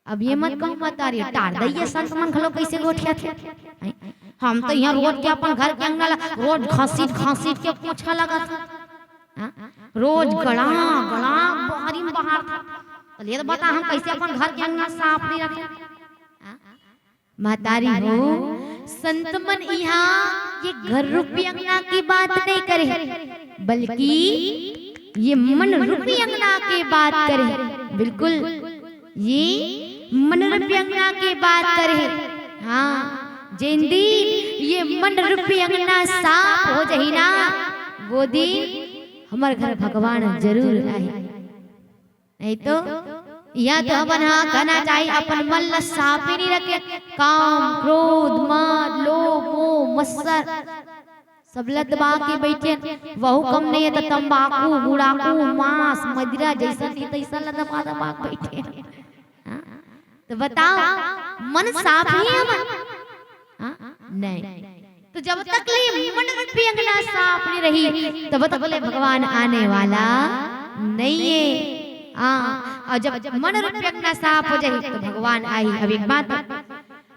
अब ये मत कहूं मत आ रही टार दैये संत मन खलो कैसे गोठिया थे। हम तो यहाँ रोज के अपन घर के अंगना रोज घसीट घसीट के पोछा लगा था, रोज गड़ा गड़ा बाहरी में बाहर था। तो ये तो बता हम कैसे अपन घर के अंगना साफ नहीं रखे। महतारी हो संत मन यहाँ ये घर रूपी अंगना की बात नहीं करे, बल्कि ये मन रूपी अंगना की बात करे। बिल्कुल ये मन रूपी अंगना की बात करे। हाँ जिन दिन ये मन रूपी अंगना साफ हो जाही ना, वो दिन हमारे घर भगवान जरूर आए। नहीं तो यह तो अपन हाँ कहना चाहिए अपन मन ला साफ ही नहीं रखे। काम क्रोध मद लोभ मोह मत्सर सब लदबा के बैठे, वहु कम नहीं है तो तंबाकू गुड़ाकू मांस मदिरा जैसा नहीं तैसा लदबा दबा बैठे। तो बताओ मन साफ ही है मन? नहीं। तो जब तक ये मन रूपी अंगना साफ नहीं रही तब तक बोले भगवान आने वाला नहीं है। और जब मन रूपी अंगना साफ हो जाए तो भगवान आई। अब एक बात,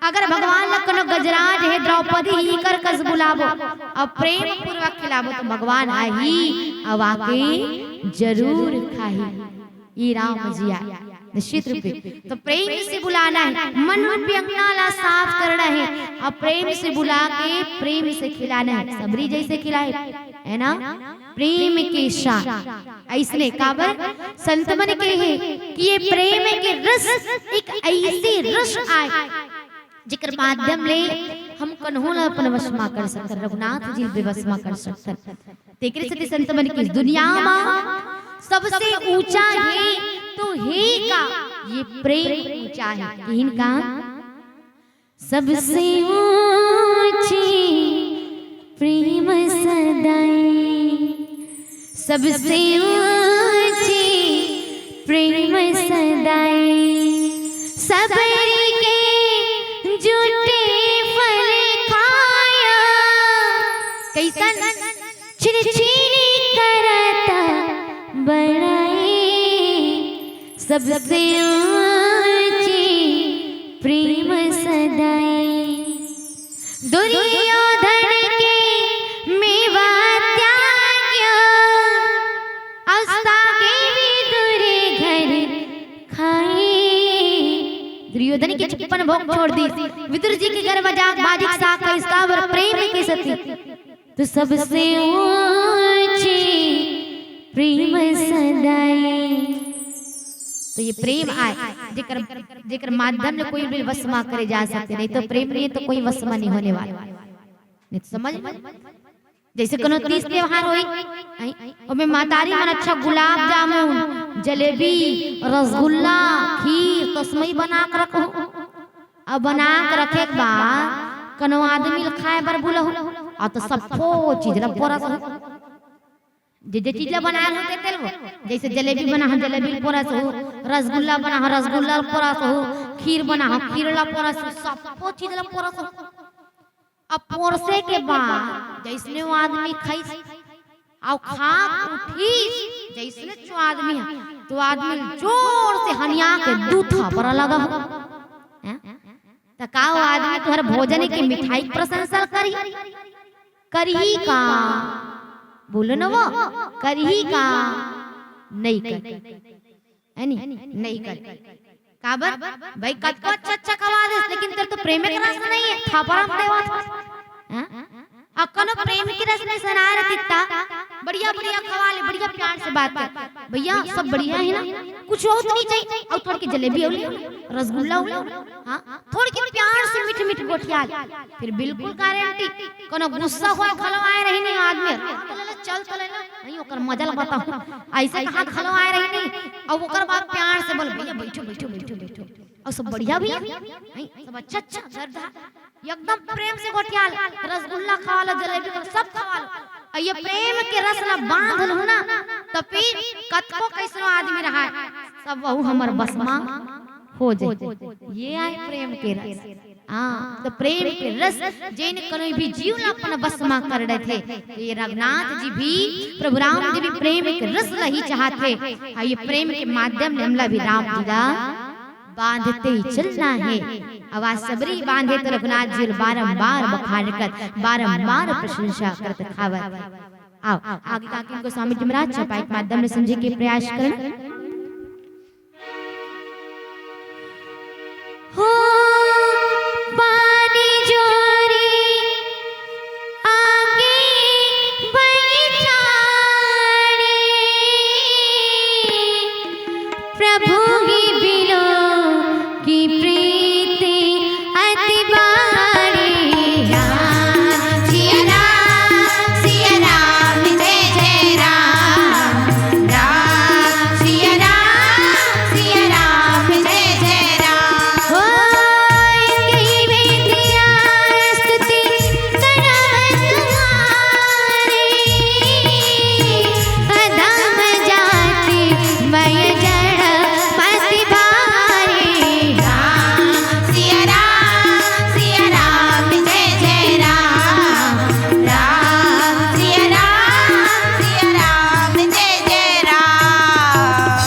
अगर भगवान लग कोनो गजराज है द्रौपदी ही कर कस बुलावो और प्रेम पूर्वक खिलावो तो भगवान आई अब आके जरूर खाही। ये राम जी आए निश्चित रूप से। तो प्रेम से बुलाना है, मन रूपी अंगना ला साफ करना है और प्रेम से बुला के प्रेम से खिलाना है। सबरी जैसे खिलाए है ना प्रेम के साथ। ऐसने काबर संत मन के है कि ये प्रेम के रस एक ऐसे रस आए जिकर माध्यम ले हम कन्हों अपन वश में कर सकते, रघुनाथ जी बेवश में कर सकते। तेकरे से संत मन की दुनिया में सबसे ऊंचा है तो हे का ये प्रेम ऊंचा है। इनका सबसे ऊंची प्रेम सदाई, सबसे ऊंची प्रेम सदाई, सबरी के जुटे फल खाया, कैसन छिरछिरी करता बड़ाई, सबसे ऊंची प्रेम सदाई। दुर्योधन के मेवा त्याग्य, अस्तागे विदुर घर खाए। दुर्योधन की 56 भोग छोड़ दी, विदुर जी के घर बाजिक साख का इस्तावर प्रेम की सती। तो सबसे ऊंची प्रेम सदाई। तो ये प्रेम आए जेकर जेकर माध्यम में कोई भी वश में करे जा सकते, नहीं तो प्रेम नहीं तो कोई वश में नहीं होने वाला। नहीं तो समझ जैसे कोनो तीज त्योहार होई ओमे मातारी मन अच्छा गुलाब जामुन जलेबी रसगुल्ला खीर तस्मई बना के रखो। अब बना के रखे के बाद कोनो आदमी खाए बर बुलहु आ तो सब चीज ला पोरा जे चीज बनाए होते तेल वो, जैसे जलेबी बना हो जलेबी पोरा हो, रसगुल्ला बना हो रसगुल्ला पोरा हो, खीर बना हो खीर ला पोरा हो, सब चीज ला पोरा हो। अब पोरसे के बाद जैसने वो आदमी खाई और खा उठी जैसने जो आदमी है तो आदमी जोर से हनिया के दूथा पर लगा हो। तो का वो आदमी तुहर भोजन की मिठाई प्रशंसा करी करही का बोलो ना वो करही का नहीं कर नहीं कर। काबर भाई कतको अच्छा खवा दे, लेकिन तेरे तो प्रेम के रस नहीं है, थापरा देवा हां अकनो प्रेम की रस में सना रहता, बढ़िया बढ़िया खवा ले, बढ़िया प्यार से बात कर, भैया सब बढ़िया है ना, कुछ और तो नहीं चाहिए, और थोड़ी की जलेबी हो रसगुल्ला हो, हां थोड़ी की प्यार से मीठ मीठ गोठिया, फिर बिल्कुल गारंटी कोनो गुस्सा होए खलवाए रही नहीं आदमी, चल चल ना नहीं ओकर मजा बताऊं, ऐसे कहां खलवाए रही नहीं, और ओकर बाद प्यार से बोल भैया बैठो बैठो बैठो बैठो, और सब बढ़िया भैया नहीं सब अच्छा अच्छा जरदा एकदम प्रेम से गोठियाल रसगुल्ला खवा लो, जलेबी सब खवा लो, ये प्रेम के रस ला बांध लो ना, तो फिर कतको कैसनो आदमी रहा सब वहु हमर बसमा हो जाए, ये आए प्रेम के रस। हाँ तो प्रेम के रस जिन कनो भी जीव ला अपन बसमा कर रहे थे, तो ये रघुनाथ जी भी प्रभु राम जी भी प्रेम के रस ही चाहते, ये प्रेम के माध्यम ने हमला भी राम लीला बांधते ही चलना है, आवाज सबरी बांधे तो रघुनाथ जी बारंबार बखान कर बारंबार प्रशंसा करते खावत। आओ आगे काकी को स्वामी जी महाराज छपाई के माध्यम में समझे के प्रयास करें। हो पानी जोरी आगे बैठाड़ी प्रभु ही बिलो की प्रीति अति बाड़ी, राम सिया राम जय जय राम, राम सिया राम जय जय राम। हो इनकी बेटिया स्तुति करत तुम्हारी, अधम जाति मय जड़ मति भारी, राम सिया राम जय जय राम, राम सिया राम जय जय राम।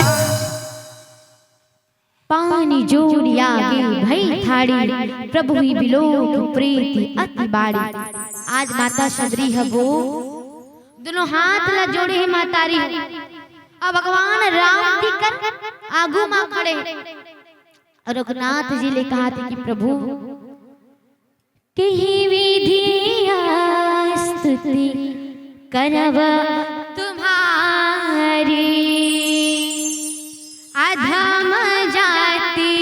पानी जोड़ी आगे भई थाड़ी प्रभु ही बिलोक प्रीति अति बाड़ी। आज माता सबरी है वो दोनों हाथ ला जोड़े है मातारी, अब भगवान राम जी कर आगू मां खड़े, और रघुनाथ जी ने कहा था कि प्रभु कही विधि स्तुति करब तुम्हारी, अधम जाति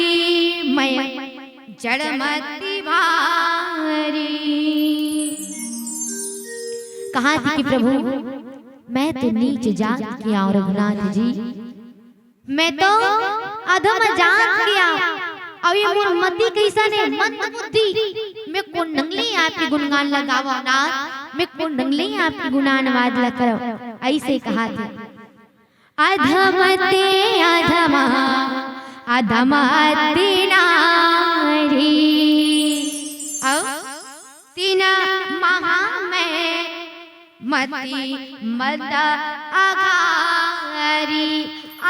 मैं जड़मति भारी। कहा थी कि प्रभु मैं तो नीच जात किया, और रघुनाथ जी मैं तो अधम जात किया, और ये मोर मति कैसा ने मंद बुद्धि, मैं को नंगली आपकी गुणगान लगावा नाथ, मैं को नंगली आपकी गुणानवाद ल करो, ऐसे कहा था। अधमते अधम अधमति नारी, तीन महा में मति मद अघारी,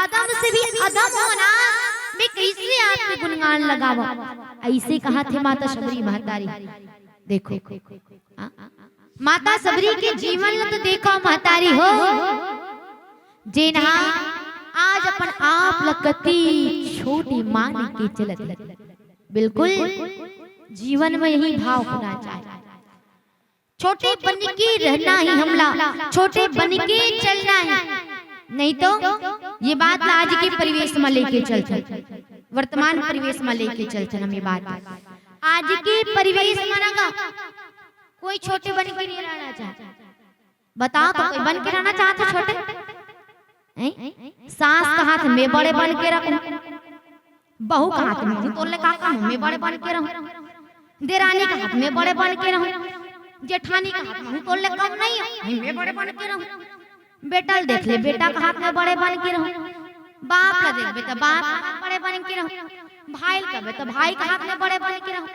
अधम से भी अधम होना, मैं कैसे आपके गुणगान लगावा, ऐसे कहा थे माता सबरी महतारी। देखो माता सबरी के जीवन में तो देखो महतारी हो जेना आज अपन आप लकती छोटी मान के चलत, बिल्कुल जीवन में यही भाव होना चाहिए, छोटे बन के रहना ही हमला, छोटे बन के चलना है, नहीं तो ये बात आज के परिवेश में लेके चलते, वर्तमान परिवेश में लेके चलते हम ये बात, आज के परिवेश में ना कोई छोटे बन के नहीं रहना चाहता, बताओ तो कोई बन के रहना चाहता छोटे? सास का हाथ में बड़े बन के रखूं, बहू का हाथ में तोले काका में बड़े बन के रहूं, देरानी का हाथ में बड़े बन के रहूं, जेठानी का हाथ में तोले कम नहीं है मैं बड़े बन के रहूं, बेटा देख ले बेटा का हाथ में बड़े बन के रहूं, बाप ला देख बेटा बाप का हाथ बड़े बन के रहूं, भाई का बेटा भाई का हाथ में बड़े बन के रहूं,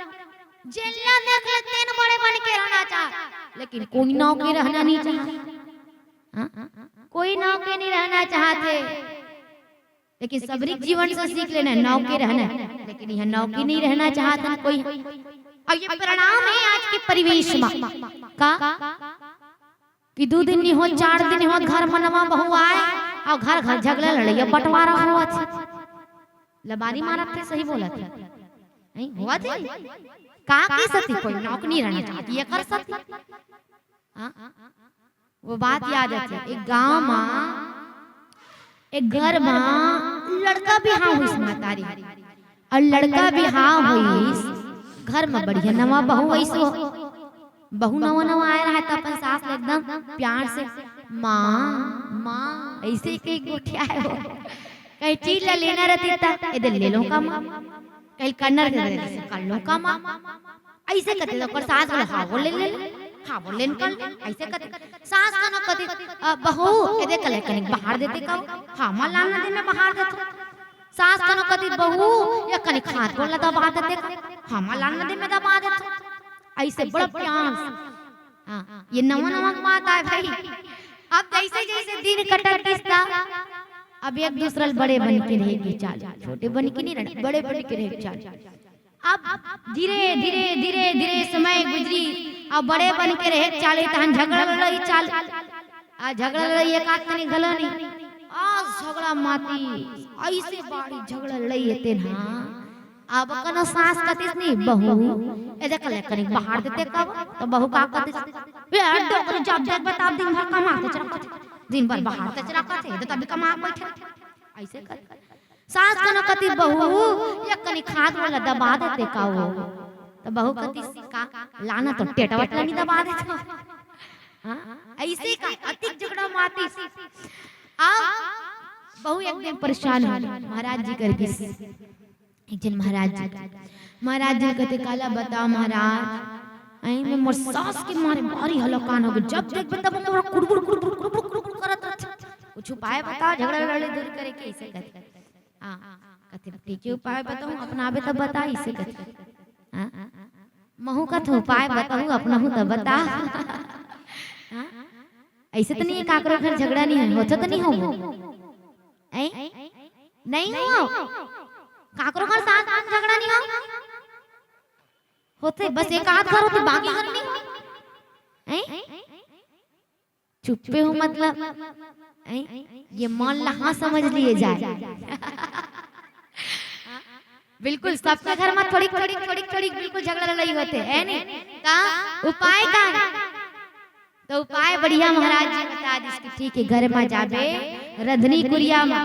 जेला देख ले तीन बड़े बन के रहना चाह, लेकिन कोई नौकरी रहना नहीं चाहता, कोई नौकरी नहीं रहना चाहते, लेकिन सबरी जीवन से सीख लेना नौकरी रहना, लेकिन यह नौकरी नहीं रहना चाहता कोई। और ये परिणाम है आज के परिवेश में का कि 2 दिन नहीं हो 4 दिन नहीं हो घर मनवा बहु आए और घर घर झगड़ा लड़ाई बंटवारा हुआ, लबारी मारा थे, सही बोला थे, नहीं हुआ थे का की सती कोई नौकरी रहना चाहती है कर सती। हाँ वो बात याद आती। एक गांव में एक घर में लड़का भी हाँ हुई समातारी और लड़का भी हाँ हुई घर में बढ़िया नवा बहू वैसो बहू नवा नवा आया रहा था अपन सास एकदम प्यार से माँ माँ ऐसे कई गोठिया है वो कहीं चीज ला लेना रहती था इधर ले लो का माँ कहीं करना रहती कर लो का माँ ऐसे कहते तो कर सास बोले हाँ वो ले हाँ वो लेन कर ऐसे कहते सास का ना कहते बहू इधर कले कने बाहर देते का हाँ माँ लाना दिन में बाहर देते सास का ना कहते बहू या कने खाद बोला दबा देते हाँ माँ लाना दिन में दबा देते ऐसे बड़ा प्यार। हाँ ये नवा नवा बात है भाई। अब जैसे जैसे दिन कटत किस्ता अब एक दूसरा बड़े बन के रहेगी चाल, छोटे बन के नहीं रहना बड़े बन के रहेगी चाल। अब धीरे धीरे धीरे धीरे समय गुजरी अब बड़े बन के रहे चाले तहन झगड़ा लड़ाई चाल आ झगड़ा लड़ाई एक आध तनी गला नहीं आज झगड़ा माती ऐसे बाड़ी झगड़ा लड़ाई होते ना। अब कनो सास कतिस नहीं बहू ऐसे कले कनी बाहर देते कब तो बहू का कतिस बे डोकरी जब जब बता दिन भर कमाते चला दिन भर बाहर ते चला करते तो तभी कमा बैठे ऐसे कर सास कनो कति बहू या कनी खाद वाला दबा देते का वो तो बहू कतिस का लाना तो टेटवट नहीं दबा देते। हां ऐसे का अति झगड़ा माती आ बहू एक दिन परेशान हो महाराज जी करके एक दिन महाराज जी कहते काला बता महाराज आई में मोर सास के मारे भारी हलकान हो गए जब देख बता मोर कुड़कुड़ कुड़कुड़ कुड़कुड़ कुड़कुड़ करत रह कुछ उपाय बता झगड़ा लड़ाई दूर करे के ऐसे कहते। हां कहते ठीक है उपाय बताऊं अपना आवे तब बता ऐसे कहते। हां महू का तो उपाय बताऊं अपना हूं तब बता। हां ऐसे तो नहीं काकरो घर झगड़ा नहीं है होता तो नहीं हो नहीं हो काकरो घर साथ आन झगड़ा नहीं हो होते बस एक आध घर होते बाकी घर नहीं चुप्पे हो मतलब ये मान ला समझ लिए जाए। बिल्कुल सबके घर में थोड़ी थोड़ी थोड़ी थोड़ी बिल्कुल झगड़ा लड़ाई होते है नहीं का उपाय का तो उपाय बढ़िया महाराज जी बता दी ठीक है घर में जाबे रधनी कुरिया में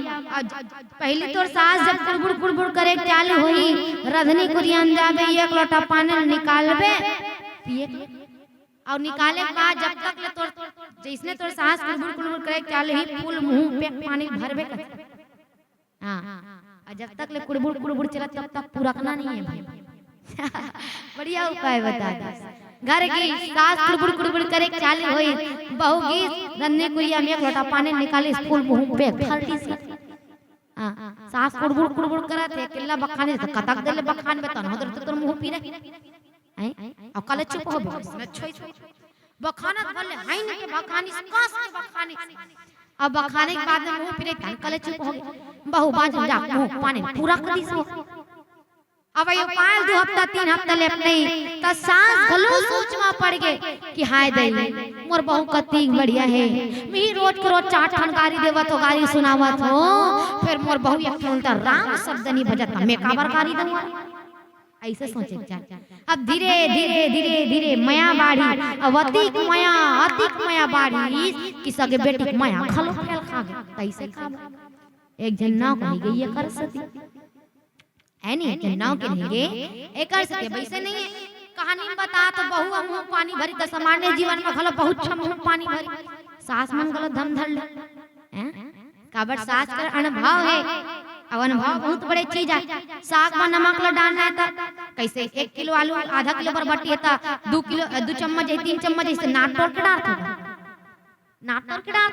पहले तो सास जब कुड़बुड़ कुड़बुड़ करे चालू हुई रधनी कुरिया में जाबे एक लोटा पानी निकालबे पिए और निकाले के बाद जब तक ले तोर जिसने तोर सास कुड़बुड़ कुड़बुड़ करे चालू ही फूल मुंह पे पानी भरबे कर। हां और जब तक ले कुड़बुड़ कुड़बुड़ चला तब तक पूरकना नहीं है भाई। बढ़िया उपाय बता दी घर की सास कुड़बुड़ कुड़बुड़ करे चालू हुई बहू की रन्ने कुरिया में एक लोटा पानी निकाले फूल मुंह पे खलती सी। हां सास कुड़बुड़ कुड़बुड़ करत है किल्ला बखाने तो कतक देले बखान में तन होदर तो मुंह पी रहे हैं और कल चुप हो न छोई बखाना बोले हाई ने के बखानी कास के बखानी अब बखाने के बाद मुंह पी रहे तन कल चुप हो बहू बाज जा मुंह पानी पूरा कर दी सो। अब ये उपाय 2 हफ्ता 3 हफ्ता ले अपने त सास गलो सोच में पड़ गए कि हाय दे मोर बहू कती बढ़िया है मी रोज को रोज 4 ठन गारी देवत हो गारी सुनावत हो फिर मोर बहू एक उल्टा राम शब्द नहीं बजत मैं काबर गारी दूंगा ऐसे सोचे जाए। अब धीरे धीरे धीरे धीरे माया बाड़ी अवतिक माया बाड़ी कि सगे बेटी माया खलो फेल खा गए ऐसे खा एक जन ना कही गई ये कर सती है नहीं जन्नाओं के लिए एक कर सके वैसे नहीं है कहानी में बता तो बहु मुंह पानी भरी तो सामान्य जीवन में खलो बहुत मुंह पानी भरी सास मन गलो दम धर हैं काबर सास कर अनुभव है और अनुभव बहुत बड़े चीज है। साग में नमक ल डालना है तो कैसे 1 किलो आलू आधा किलो बरबटी है तो 2 किलो 2 चम्मच है 3 चम्मच ऐसे नाट तोड़ के डाल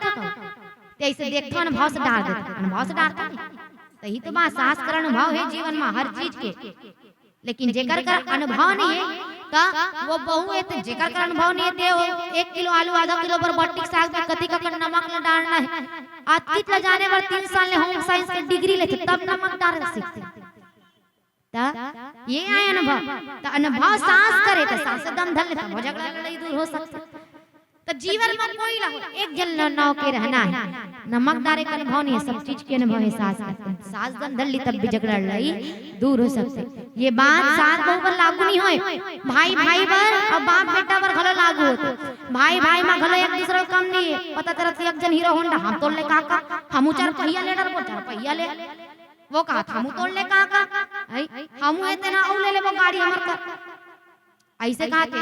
था ऐसे देखो अनुभव से डाल देता अनुभव से डालता सही तो बात सास कर अनुभव है जीवन में हर चीज के लेकिन जेकर कर अनुभव नहीं है तो वो बहू है तो जेकर कर अनुभव नहीं है वो 1 किलो आलू आधा किलो बरबटी साग में कति का नमक ल डालना है अतीत ल जाने वाले 3 साल ले होम साइंस की डिग्री लेते तब नमक डाल सकते ये आए अनुभव तो अनुभव सास करे तो सास दम धर लेता वो झगड़ा लड़ाई दूर हो सकता तो जीवन में कोई ला एक जल नाव के रहना है, नमक डारे का अनुभव नहीं है, सब चीज के अनुभव है। सास गन धर ली तब भी झगड़ा लड़ाई दूर हो सकते। ये बात सास बहू पर लागू नहीं होए, भाई भाई पर और बाप बेटा पर घलो लागू होते। भाई भाई में घलो एक दूसरे को कम नहीं है। पता चला एक जन हीरो होंडा हम तोड़ ले काका, हम चार पहिया ले डर को चार पहिया ले वो कहा हम तोड़ ले काका, हम ऐसे ना ले ले वो गाड़ी हमार का ऐसे कहा थे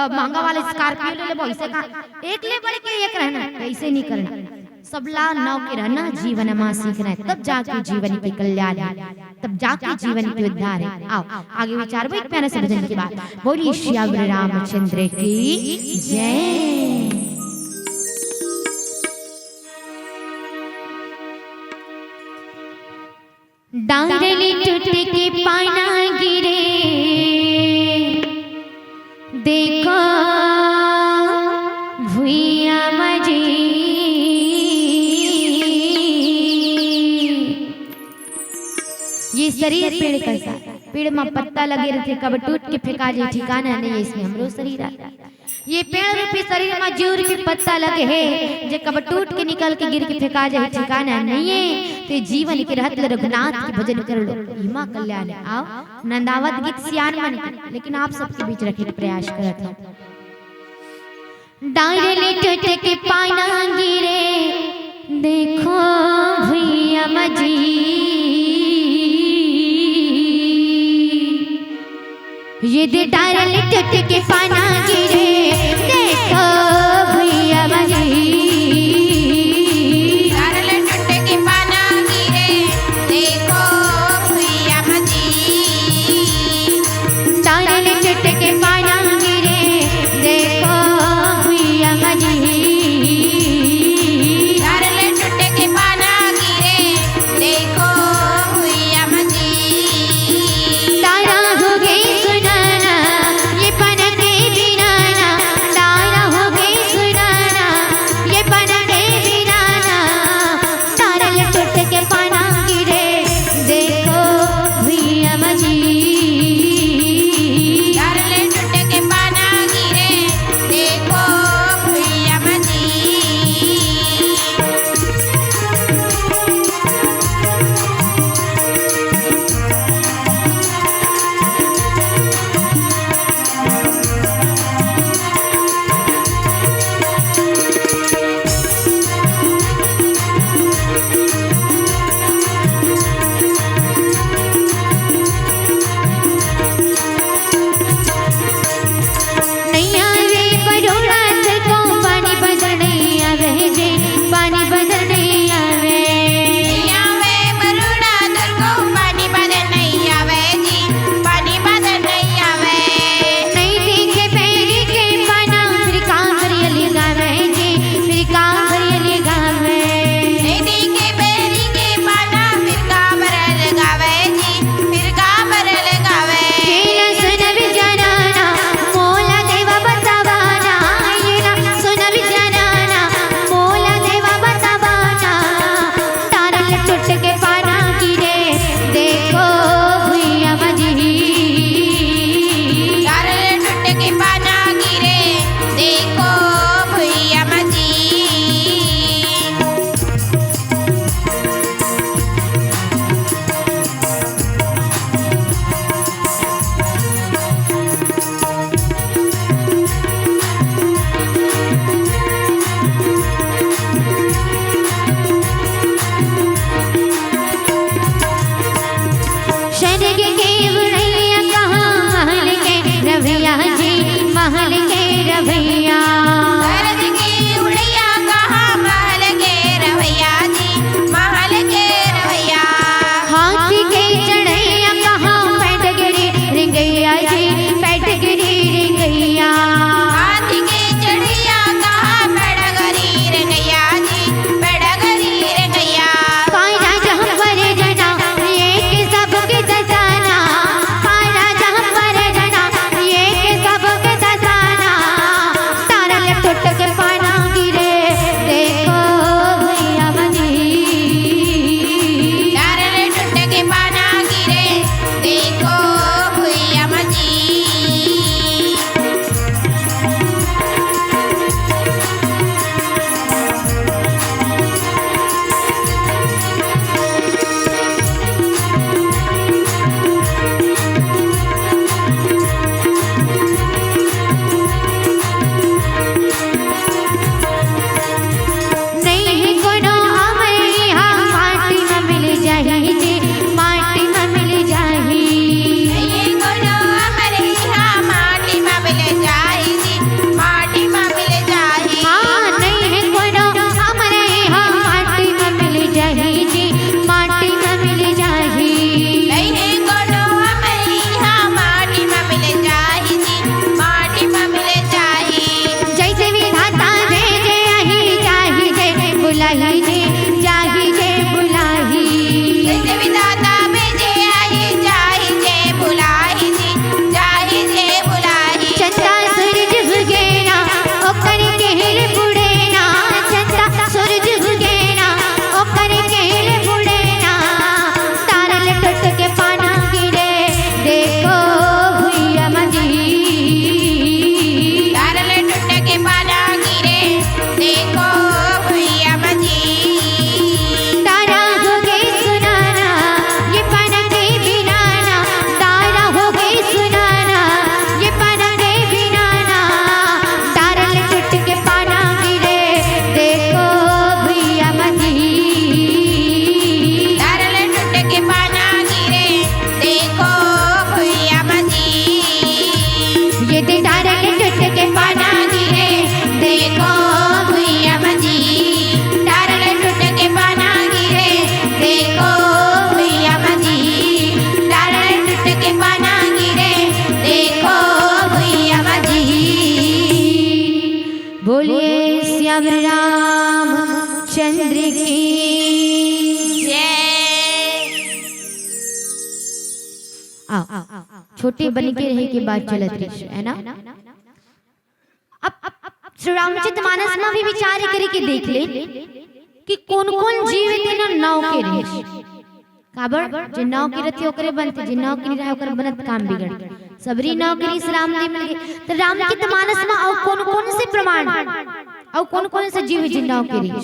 महंगा वाले स्कॉर्पियो ले ले, ऐसे कहा एक ले बढ़ के एक रहना, ऐसे नहीं करना। सबला नौ के रहना जीवन में सीखना है, तब जाके जीवन की कल्याण है, तब जाके जीवन की उद्धार है। आओ आगे विचार वो एक प्यारे से भजन के बाद बोलिए श्री गुरु रामचंद्र की जय। डांगली टूट के पाना गिरे देखो भुइया मजी, ये शरीर पेड़ का सा, पेड़ में पत्ता लगे रहते कब टूट के फेंका जाए ठिकाना नहीं है, इसमें हमरो शरीर आता। ये पेड़ रूपी शरीर में जोर के पत्ता लगे है, जे कब टूट के निकल के गिर के फेंका जाए ठिकाना नहीं है। तो जीवन के रहत रघुनाथ के भजन कर लो, इमा कल्याण। आओ नंदावत गीत सियान मन, लेकिन आप सबके बीच रखे के प्रयास करत हूं। डायरे टूट के पाना गिरे देखो भुइया मजी, ये दे डायरे टूट के पाना गिरे देखो भुइया मजी, डायरे टूट के पाना गिरे देखो भुइया मजी, डायरे टूट के पाना गिरे देखो भुइया मजी, डायरे टूट के पाना गिरे देखो भुइया मजी, तारा हो गई सुनाना ये पन के बिनाना, तारा हो गई जिते डारल टूट के पाना गिरे देखो भुइया मजी डारल टूट के पाना गिरे देखो भुइया मजी डारल टूट के पाना गिरे देखो भुइया मजी। बोलिए श्याम राम चंद्र की जय। छोटे बन के रहे के बाद चलत रही है ना। अब श्री रामचरित मानस में भी विचार करे के देख ले कि कौन कौन जीव ना नाव के रहे काबर जे नाव के रथे ओकरे बनते जे नाव के नहीं रहे ओकर बनत काम बिगड़ सबरी नाव के इस राम जी मिल गए तो रामचरित मानस में और कौन कौन से प्रमाण और कौन कौन से जीव जिन नाव के रहे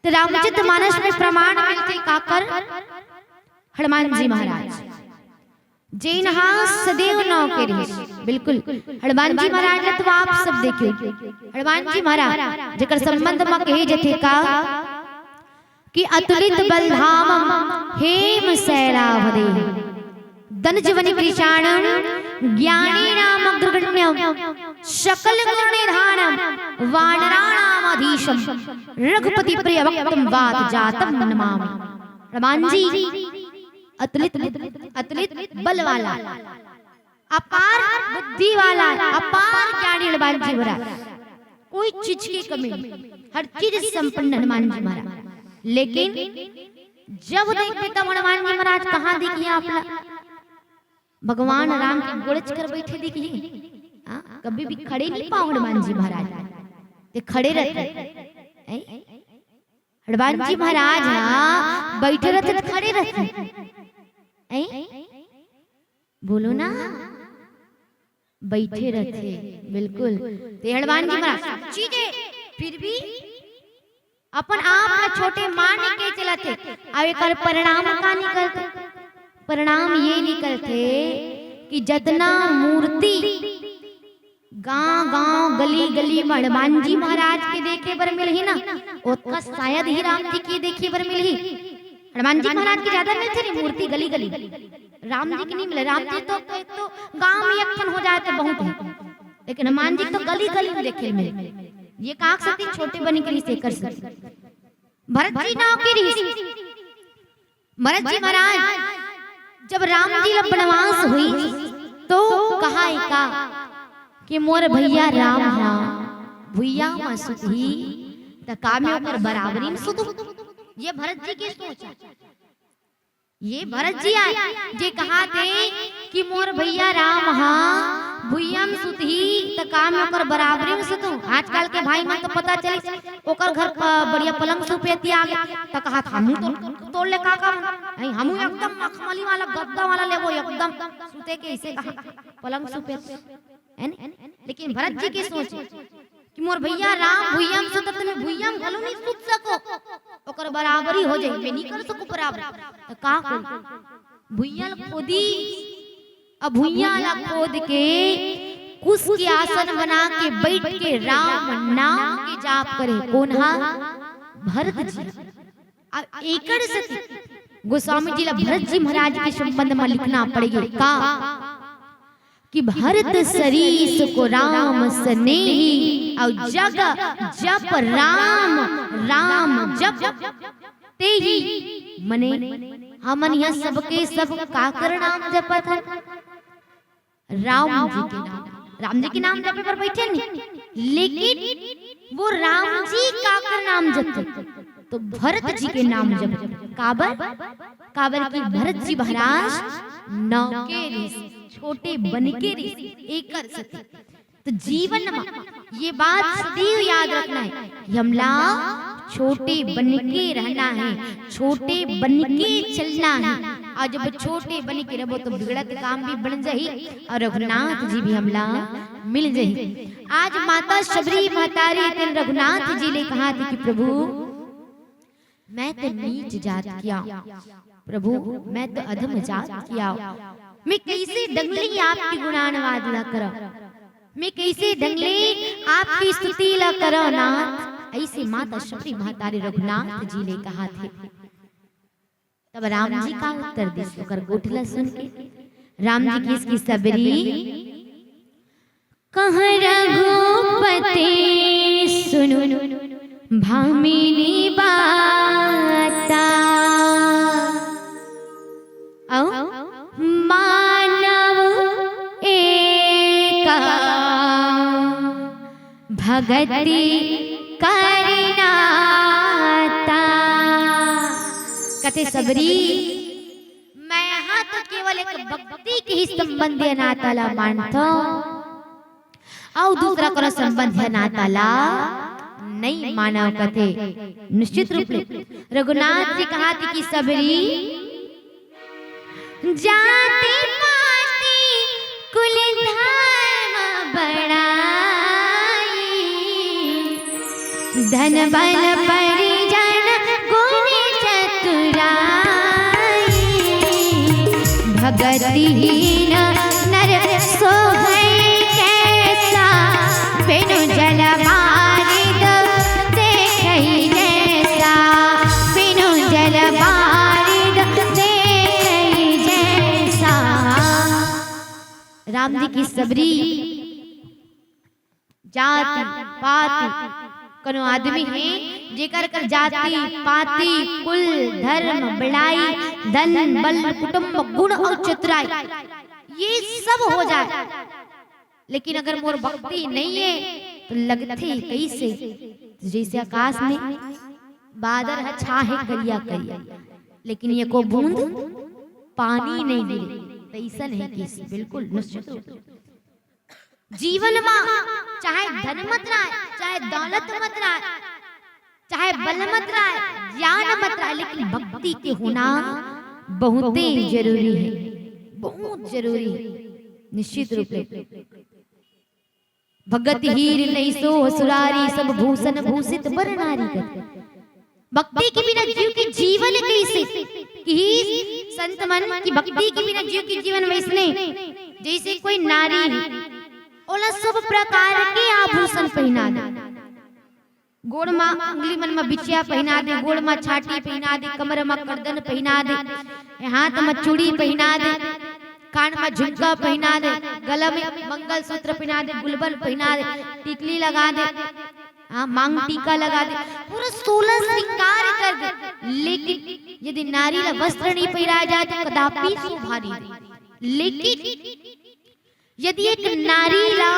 तो रामचरित मानस में प्रमाण मिलते काकर हनुमान जी महाराज जैन हाँ सदैव नाव के रहे बिल्कुल हनुमान जी महाराज ने तो आप सब देखियो हनुमान जी महाराज जेकर संबंध में कहे जथे का कि अतुलित बलधाम हेम शैलावदे दनजवनि कृशाणम ज्ञानी नाम अग्रगण्यम सकल गुण निधानम वानराणामधीशम रघुपति प्रिय वक्तम वात जातम नमामि। हनुमान जी अतुलित बल वाला अपार बुद्धि वाला अपार ज्ञानी हनुमान जी महाराज कोई चीज की कमी हर चीज संपन्न हनुमान जी महाराज। लेकिन जब देखते तब हनुमान जी महाराज कहाँ दिखिए आपला भगवान राम के गोड़च कर बैठे दिखिए कभी भी खड़े नहीं पाओ हनुमान जी महाराज ते खड़े रहते हनुमान जी महाराज बैठे रहते खड़े रहते बोलो ना बैठे रहते बिल्कुल ते हनुमान जी महाराज चीजें फिर भी अपन आप ना छोटे मान के चलाते अब एक परिणाम का नहीं करते परिणाम ये नहीं करते कि जतना मूर्ति गांव गांव गली गली में हनुमान जी महाराज के देखे बर मिलही ना उतना शायद ही राम जी की देखे बर मिलही। हनुमान जी महाराज की ज्यादा मिलते नहीं मूर्ति गली गली राम जी की नहीं मिले राम जी तो गांव में यक्षण हो जाए तो बहुत है लेकिन हनुमान जी तो गली गली में देखे मिले ये काक सकती छोटे बनी के लिए कर सकती। भरत जी नाव की रीस भरत जी महाराज जब राम जी ला वनवास हुई तो कहा का कि मोर भैया राम हा भैया मा सुधी त कामे ओकर बराबरी में सुधु ये भरत जी की सोच है। ये भरत जी आए जे कहा थे कि मोर भैया राम हा भुइया में सुतही त काम में ओकर बराबरी में सुतू। आजकल के भाई मन तो पता चले ओकर घर बढ़िया पलंग सुपेती आ गया त कहा हमू तो तोड़ ले का हमू एकदम मखमली वाला गद्दा वाला लेबो एकदम सुते के ऐसे कहा पलंग सुपेती है। लेकिन भरत जी की सोच कि मोर भैया राम भुइया में सुतत में भुइया में घलो नहीं सुत सको ओकर बराबरी हो जाई मैं नहीं कर सकू बराबर त का कर भुइया खोदी अब भुइया ला खोद के कुश के आसन बना के बैठ के राम नाम के जाप करे कौन हा भरत जी। अब एकड़ से गोस्वामी जी ला भरत जी महाराज के संबंध में लिखना पड़ेगा का कि भरत सरीस को राम स्नेही और जग जप राम राम जप ते ही मने हमन यह सबके सब काकर नाम जपत है राम जी के नाम राम जी के नाम जपे पर बैठे नहीं लेकिन वो राम जी काकर नाम जपते तो भरत जी के नाम जपते काबर काबर की भरत जी महाराज नौके छोटे बनके एक कर सकते तो जीवन में ये बात सदैव याद रखना है हमला छोटे बनके रहना है छोटे बनके चलना है। और जब छोटे बनके रहो तो बिगड़त काम भी बन जाही और रघुनाथ जी भी हमला मिल जाही। आज माता शबरी महतारी तेन रघुनाथ जी ने कहा थी कि प्रभु मैं तो नीच जात किया प्रभु मैं तो अधम जात किया मैं कैसे डंगली आपकी गुणानुवाद ला करो मैं कैसे डंगली आपकी स्तुति ला करो नाथ ऐसे माता शबरी महतारी रघुनाथ जी ने कहा थे। तब राम जी का उत्तर दे कर गोठला सुन के राम जी की इसकी सबरी कह रघुपति सुनु भामिनी बाता औ मानव एका भगति करनाता। कथे सबरी मैं यहाँ तो केवल एक भक्ति के ही संबंध नाताला मानता और दूसरा करो संबंध नाताला नहीं मानव कथे। निश्चित रूप से रघुनाथ जी कहा थी कि सबरी जाति पाति कुल धर्म बड़ाई धन बल परिजन गुण चतुराई भगतिहीन नर सोहै कैसा बिनु जल मारिद देखै जैसा बिनु जल मारिद देखै जैसा। राम जी की सबरी जाति पाति कनो आदमी है जेकर कर जाति पाति कुल धर्म बड़ाई धन बल कुटुंब गुण और चतुराई ये सब हो जाए, लेकिन अगर मोर भक्ति नहीं है तो लगते कैसे जैसे आकाश में बादल है छाहे करिया करिया लेकिन ये को बूंद पानी नहीं गिरे ऐसा नहीं कैसे। बिल्कुल निश्चित रूप से जीवन में चाहे धन मत रहा चाहे दौलत मत रहा चाहे बल मत रहा ज्ञान मत रहा, लेकिन भक्ति के होना बहुत ही जरूरी है, बहुत जरूरी है। निश्चित रूप से भगत हीर नहीं सो सुरारी सब भूषण भूषित बर नारी। भक्ति के बिना जीव के जीवन कैसे कि संत मन की भक्ति के बिना जीव के जीवन वैसने जैसे कोई नारी ओला सब प्रकार के आभूषण पहना दे, गोड़ में उंगली मन में बिछिया पहना दे, गोड़ में छाटी पहना दे, कमर में करदन पहना दे, हाथ में चूड़ी पहना दे, कान में झुमका पहना दे, गला में मंगलसूत्र पहना दे, गुलबन पहना दे, टिकली लगा दे, मांग टीका लगा दे, पूरा 16 श्रृंगार कर दे, लेकिन यदि नारी ला वस्त्र नहीं पहनाया जाए तो कदापि शोभा नहीं। लेकिन यदि एक नारी ला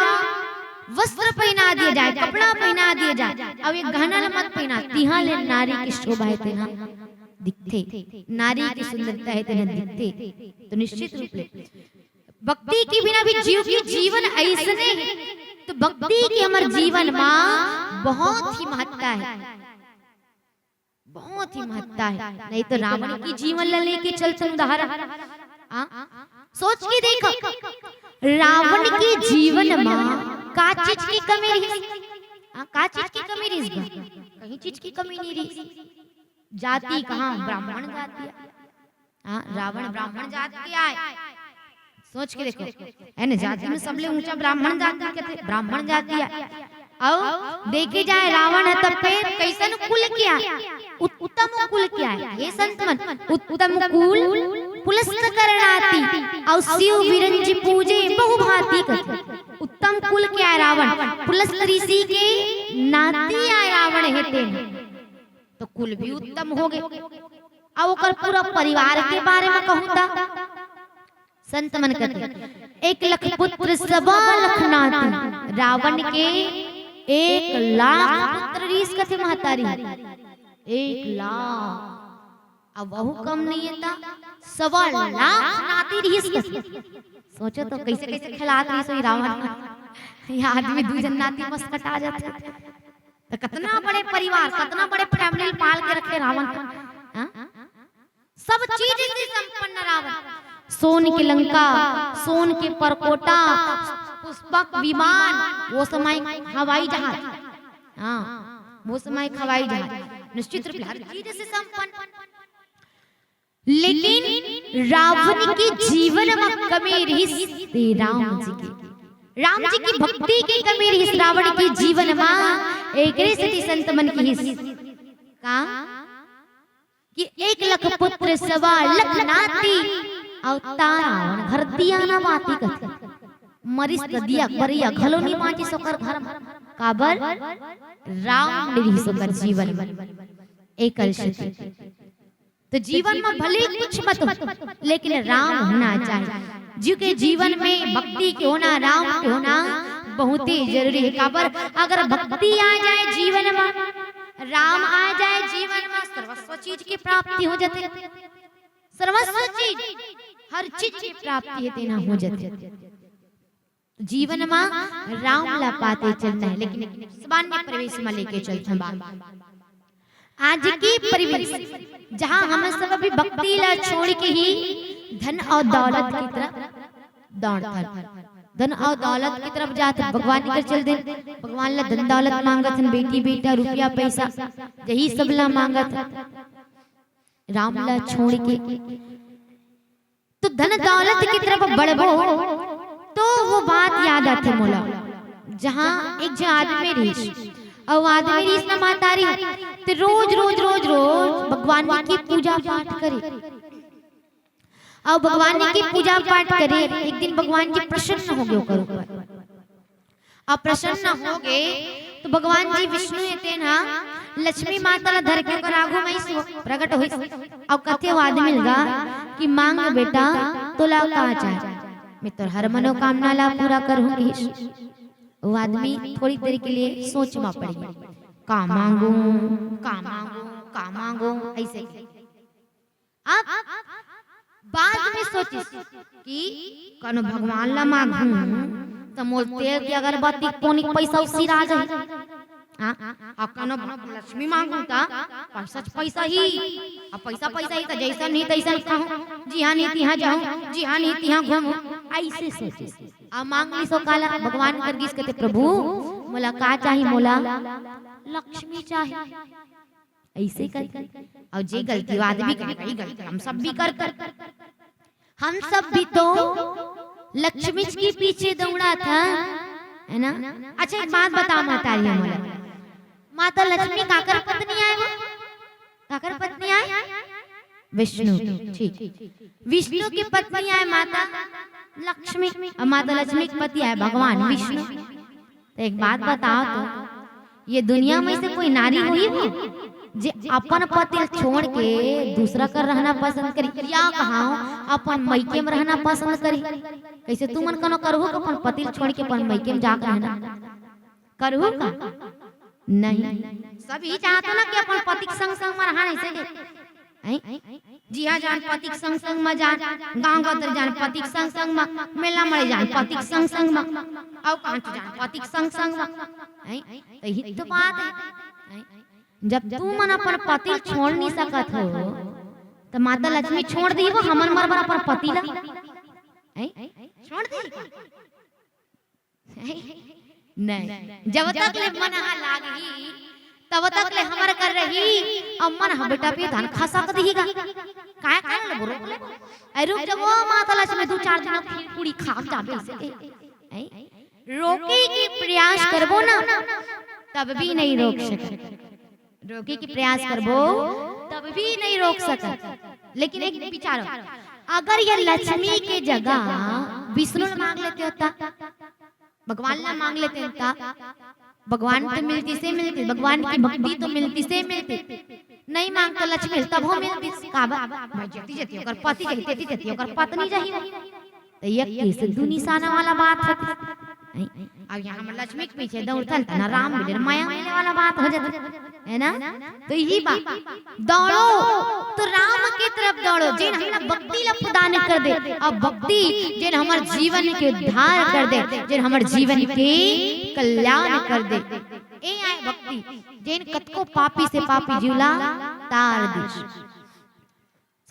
वस्त्र पहना दिया जाए, कपड़ा पहना दिया जाए, अब एक गहना मत पहना, तिहा ले नारी की शोभा है तेना दिखते, नारी की सुंदरता है तेना दिखते। तो निश्चित रूप से भक्ति के बिना भी जीव की जीवन ऐसे है, तो भक्ति की हमारे जीवन में बहुत ही महत्ता है, बहुत ही महत्ता है। नहीं तो रावण की जीवन लेके चलते उदाहरण सोच के देखो, रावण के जीवन में का चीज की कमी रही, का चीज की कमी रही, कहीं चीज की कमी नहीं रही। जाति कहाँ ब्राह्मण जाति, रावण ब्राह्मण जाति के आए, सोच के देखो है ना, जाति में सबले ऊंचा ब्राह्मण जाति कहते, ब्राह्मण जाति है। और देखे जाए रावण है तब पे कैसन कुल क्या, उत्तम कुल क्या है ये संत मन, उत्तम कुल पुलस्त करनाती और शिव विरंज पूजे बहुभांति कहते। उत्तम कुल क्या है रावण, पुलस्त ऋषि के नाती आए रावण है तेने, तो कुल भी उत्तम हो गए। अब ओकर पूरा परिवार के बारे में कहूता संत मन कहते 1 लाख पुत्र 1.25 लाख नाती, रावण के 1 लाख पुत्र ऋषि कथे महतारी 1 लाख, अब बहु कम नहीं है था 1.25 लाख नाती ऋषि कथे। सोचो तो कैसे कैसे खिलात रही सोई रावण, ये आदमी 2 जन नाती मस्त कटा जाते, तो कितना बड़े परिवार कितना बड़े फैमिली पाल के रखे रावण, सब चीज से संपन्न रावण, सोन की लंका, सोन के परकोटा, पुष्पक विमान, वो समय हवाई जहाज, वो समय हवाई जहाज, निश्चित रूप से हर चीज से संपन्न। लेकिन रावण के जीवन में कमी रही राम जी की, राम जी की भक्ति की कमी रही रावण के जीवन में। एक सती संत मन की का कि 1 लाख पुत्र 1.25 लाख नाती और तारावण घर दिया ना बाती कहते, मरीज का दिया बरिया घलो नहीं माची सोकर घर काबर राम ने भी सोकर जीवन एकल शक्ति। तो जीवन में भले कुछ मत हो लेकिन राम होना चाहिए। जीव के जीवन में भक्ति के होना, राम के होना बहुत ही जरूरी है। काबर अगर भक्ति आ जाए जीवन में, राम आ जाए जीवन में, सर्वस्व चीज की प्राप्ति हो जाती है। सर्वस्व चीज, हर चीज की प्राप्ति है देना हो जाती है। जीवन में राम ला पाते चलना है, लेकिन सामान्य परिवेश में लेके चलते हैं। आज की परिवेश जहाँ हम सब अभी भक्ति ला छोड़ के ही धन और दौलत की तरफ दौड़ते, धन और दौलत की तरफ जाते, भगवान निकल चल दे, भगवान ला धन दौलत मांगत, बेटी बेटा रुपया पैसा यही सब ला मांगत, राम ला छोड़ के तो धन दौलत की तरफ बढ़बो तो वो बात याद आती मोला। जहाँ एक जो आदमी रीस और आदमी रीस ना मातारी तो रोज रोज रोज रोज भगवान की पूजा पाठ करे और भगवान की पूजा पाठ करे। एक दिन भगवान जी प्रसन्न हो गए करो, अब प्रसन्न हो गए तो भगवान जी विष्णु थे ना लक्ष्मी माता ला धर के कर आगू में प्रकट हुई और कथे आदमी लगा कि मांग बेटा तो ला का चाहे, मैं तो हर मनोकामना ला पूरा करूंगी। वो आदमी थोड़ी देर के लिए सोच में पड़ गया, का मांगू का मांगू का मांगू ऐसे। अब बाद में सोची कि कनो भगवान ला मांगू तो मोर तेल की अगरबत्ती कोनी पैसा उसी राज है, कनो लक्ष्मी मांगू ता पैसा पैसा ही, अब पैसा पैसा ही तो जैसा नहीं तैसा ही खाऊं, जी हाँ नहीं तिहा जाऊं, जी हाँ नहीं तिहा घूमूं, ऐसे सोचे। अब मांग ली सो काला भगवान कर गिस कहते प्रभु मोला का चाहिए, मोला लक्ष्मी चाहिए, ऐसे कर। और जे गलती आदमी का गलती हम सब भी कर, हम सब भी तो लक्ष्मी के पीछे दौड़ा था, है ना। अच्छा एक बात बताओ मातारी, मोला माता लक्ष्मी काकर पत्नी आए, काकर पत्नी आए विष्णु, ठीक विष्णु की पत्नी आए माता लक्ष्मी, और माता लक्ष्मी के पति आए भगवान विष्णु। तो एक बात बताओ तो ये दुनिया में से कोई नारी हुई है जे अपन पति छोड़ के दूसरा कर रहना पसंद करी, या कहा अपन मैके में रहना पसंद करी। कैसे तू मन कनो करहु अपन पति छोड़ के अपन मैके में जाकर रहना करहु का नहीं। सभी चाहते ना कि अपन पति के संग संग में रहना, ऐसे जी हाँ जान पति के संग संग में जान, गांव गदर जान पति के संग संग में, मेला मरे जान पति के संग संग में, और कांच जान पति के संग संग में। यही तो बात है। जब तू मन अपन पति छोड़ नहीं सकत हो तो माता लक्ष्मी छोड़ दी वो हमन मर अपन पति ला छोड़ दी नहीं। जब तक ले मन लागी तब तक ले हमर कर रही, अब मन हम बेटा पे धान खा सकत हीगा काय काय ले बोलो ए रुक जब वो माता लक्ष्मी दो चार दिन फिर पूरी खा जाबे से रोके की प्रयास करबो ना तब भी नहीं रोक सकत, रोके की प्रयास करबो तब भी नहीं रोक सकत। लेकिन एक विचार, अगर ये लक्ष्मी के जगह विष्णु मांग लेते होता, भगवान ला मांग लेते होता, भगवान तो मिलती से मिलती, भगवान की भक्ति तो मिलती से मिलती, नहीं मांग तो लक्ष्मी तब हो मिलती काबा मैं जती जती ओकर पति जही तेती जती ओकर पत्नी जही। तो ये कैसे दू निशाना वाला बात है। अब यहाँ हम लक्ष्मी के पीछे दौड़ता ना राम मिले माया मिलने वाला बात हो जाता है ना। तो यही बात दौड़ो तो राम की तरफ दौड़ो जिन हमरा भक्ति ला प्रदान कर दे, अब भक्ति जिन हमार जीवन के उद्धार कर दे, जिन हमार जीवन के कल्याण कर दे। ए आए भक्ति जिन कतको पापी से पापी जीवला तार दे।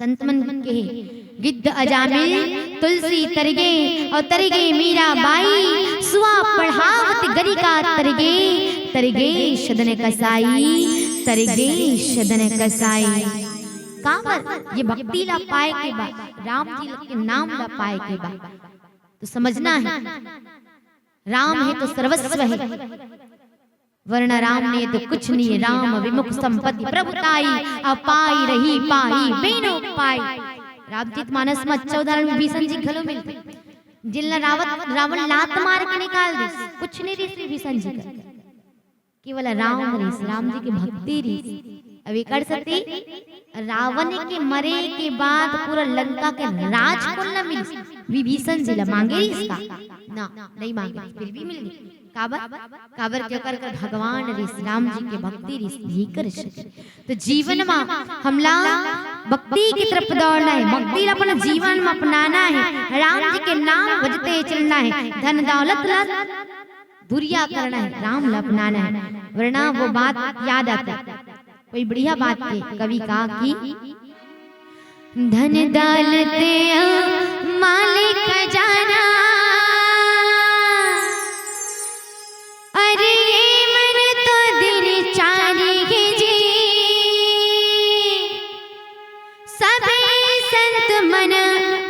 संत मन के गिद्ध अजामिल तुलसी तरगे और तरगे मीरा बाई, सुआ पढ़ावत गरिका तरगे, तरगे शदन कसाई, तरगे शदन कसाई। काबर ये भक्ति ला पाए के बाद, राम जी के नाम ला पाए के बाद तो समझना है राम है तो सर्वस्व है, वरना राम ने तो कुछ नहीं। राम विमुख संपत्ति प्रभुताई, अपाई रही पाई बेनो पाई। रामचरित मानस में 14 में भीषण जी घलो मिलते, जिला रावण लात मार के निकाल दी, कुछ नहीं दी विभीषण जी का, केवल राम रीस, राम जी की भक्ति रीस। अभी कर सकती रावण के मरे के बाद पूरा लंका के राज को न मिल, विभीषण जी मांगे इसका ना, नहीं मांगे, फिर भी मिल गई। काबर क्यों कर भगवान रीस, राम जी के भक्ति रीस ये कर सके। तो जीवन में हमला भक्ति की तरफ दौड़ना है, भक्ति अपना जीवन में अपनाना है, राम जी के नाम भजते चलना है, धन दौलत ला दुरिया करना है, राम ला अपनाना है, वरना वो बात याद आता है। कोई बढ़िया बात थी, कवि कहा कि धन दौलत मालिक खजाना, अरे ये मन तो दिन चाहे जी, सभी संत मन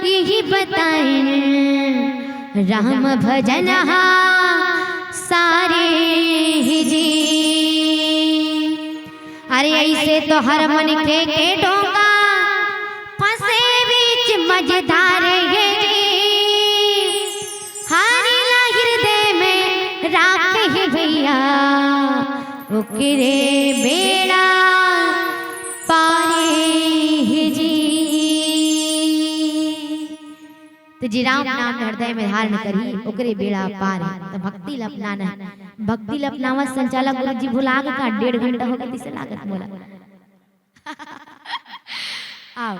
यही बताए, राम भजन सारे जी। अरे ऐसे तो हर मन के डोंगा फंसे बीच मजेदार है जी, हारिला हृदय में राख ही भैया, ओकरे बेड़ा पारे जी। तो जी राम नाम हृदय में धारण करी, ओकरे बेड़ा पार है। तो भक्ति लपनाना, भक्ति लपनावा संचालक गुरु जी भुला के का 1.5 घंटा हो गया, तिसे लागत बोला। आओ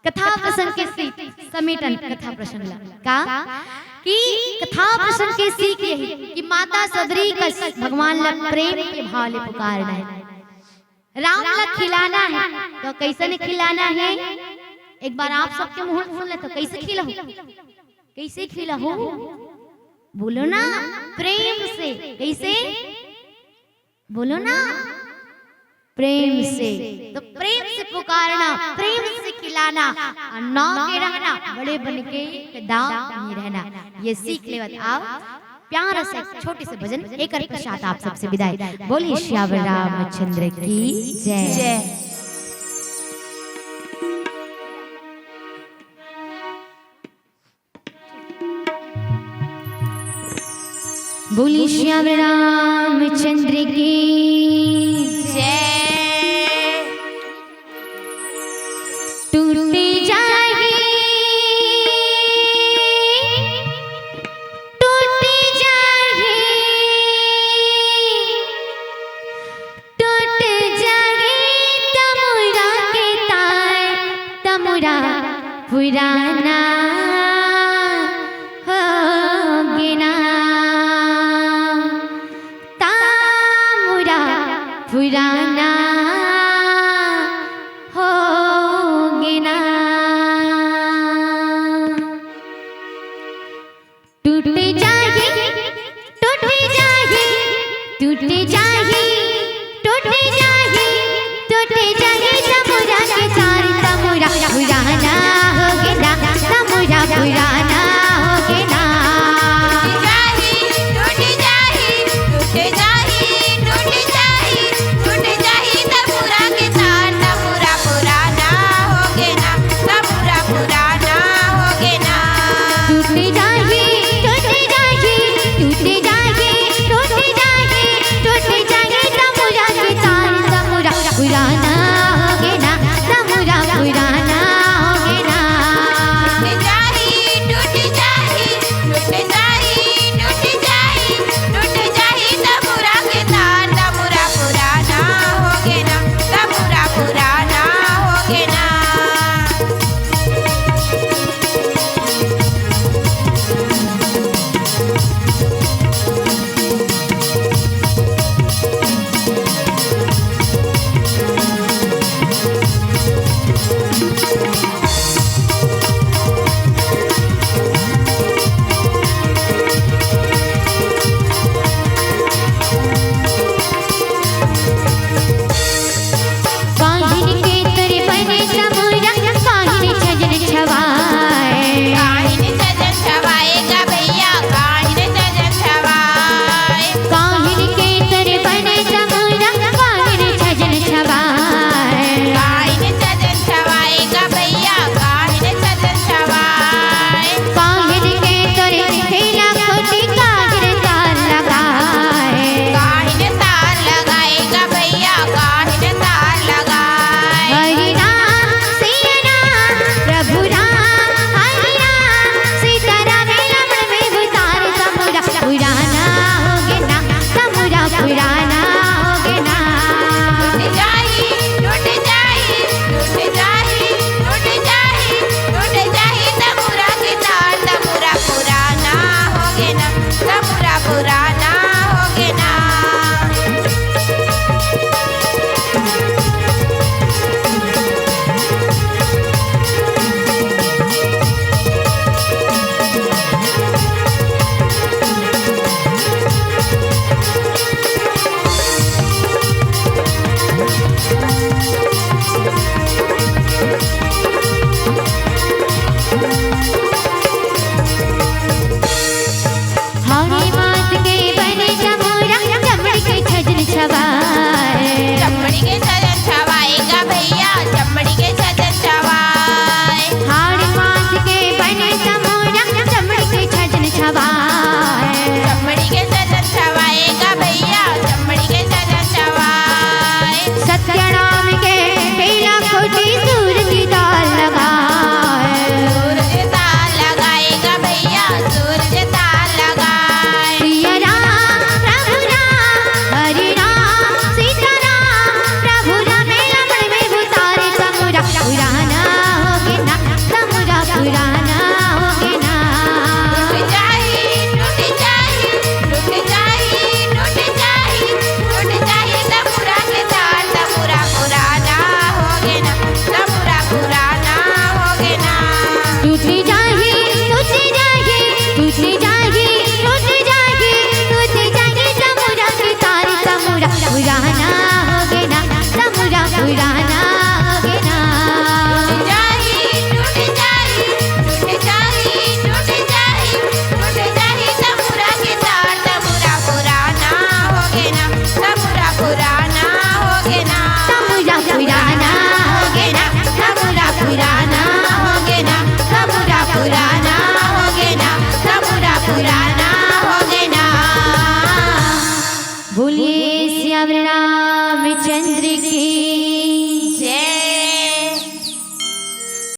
कथा प्रसंग के समेटन, कथा प्रसंग ला का कि कथा प्रसंग के सीख यही कि माता सदरी का भगवान ला प्रेम के भाव ले पुकारना है, राम ला खिलाना है। तो कैसे ने खिलाना है, एक बार आप सबके मुंह सुन ले, तो कैसे खिला हो, कैसे खिला हो, बोलो ना प्रेम से, कैसे बोलो ना प्रेम से। तो प्रेम से पुकारना, प्रेम से खिलाना, नौ के रहना, बड़े बन के दाव नहीं रहना, ये सीख ले। आप प्यार से छोटे से भजन एक पश्चात आप सबसे विदाई। बोलिए श्यावर रामचंद्र की जय। बोलिए श्यावर रामचंद्र की जय। टूटे जाए, टूटे जाए, टूट जाए तमुरा के तार, तमुरा पुराना होगे ना, तामुरा पुराना होगे ना। टूटे जाए, टूटे जाए, टूटे जाए, टूटे जाए, टूटे जाए तमुरा के तार, तमुरा पुराना होगे ना, तमुरा पुराना होगे ना। टूटे जाए, टूटे जाए, टूटे जाए, टूटे पुराना होगे ना। हरी मात के बने चमोरा चमड़ी के छजन छवाए चमड़ी के सजन छवाएगा भैया, चमड़ी के सजन छवाए। हरी मात के बने चमोरा चमड़ी के छजन छवाए चमड़ी के सजन छवाएगा भैया, चमड़ी के सजन छवाए। सत्यनाम के तेरा खोटी सूरज दाल लगाए सूरज ताल लगाएगा भैया, सूरज ताल लगाए। प्रिय राम प्रभु राम हरि राम सीता राम प्रभु राम लमण में उतारे चमुरा पुराना होगे ना, चमुरा पुराना होगे ना। टूट जाही, टूट जाही, टूट जाही, टूट जाही, टूट जाही तमुरा के तार, तमुरा पुराना होगे ना, तमुरा पुराना होगे ना। टूट जाही, टूट जाही, टूट जाही, टूट जाही, टूट जाही चमुरा के तार, चमुरा पुराना होगे ना, चमुरा पुराना होगे ना। टूट जाही, टूट जाही, टूट जाही, टूट जाही, टूट जाही तमुरा के तार, तमुरा पुराना होगे ना, तमुरा पुराना होगे ना। चमुरा पुराना होगे ना, चमुरा पुराना होगे ना, चमुरा पुराना होगे ना, चमुरा पुराना होगे ना। बोलिए श्याम रामचंद्र की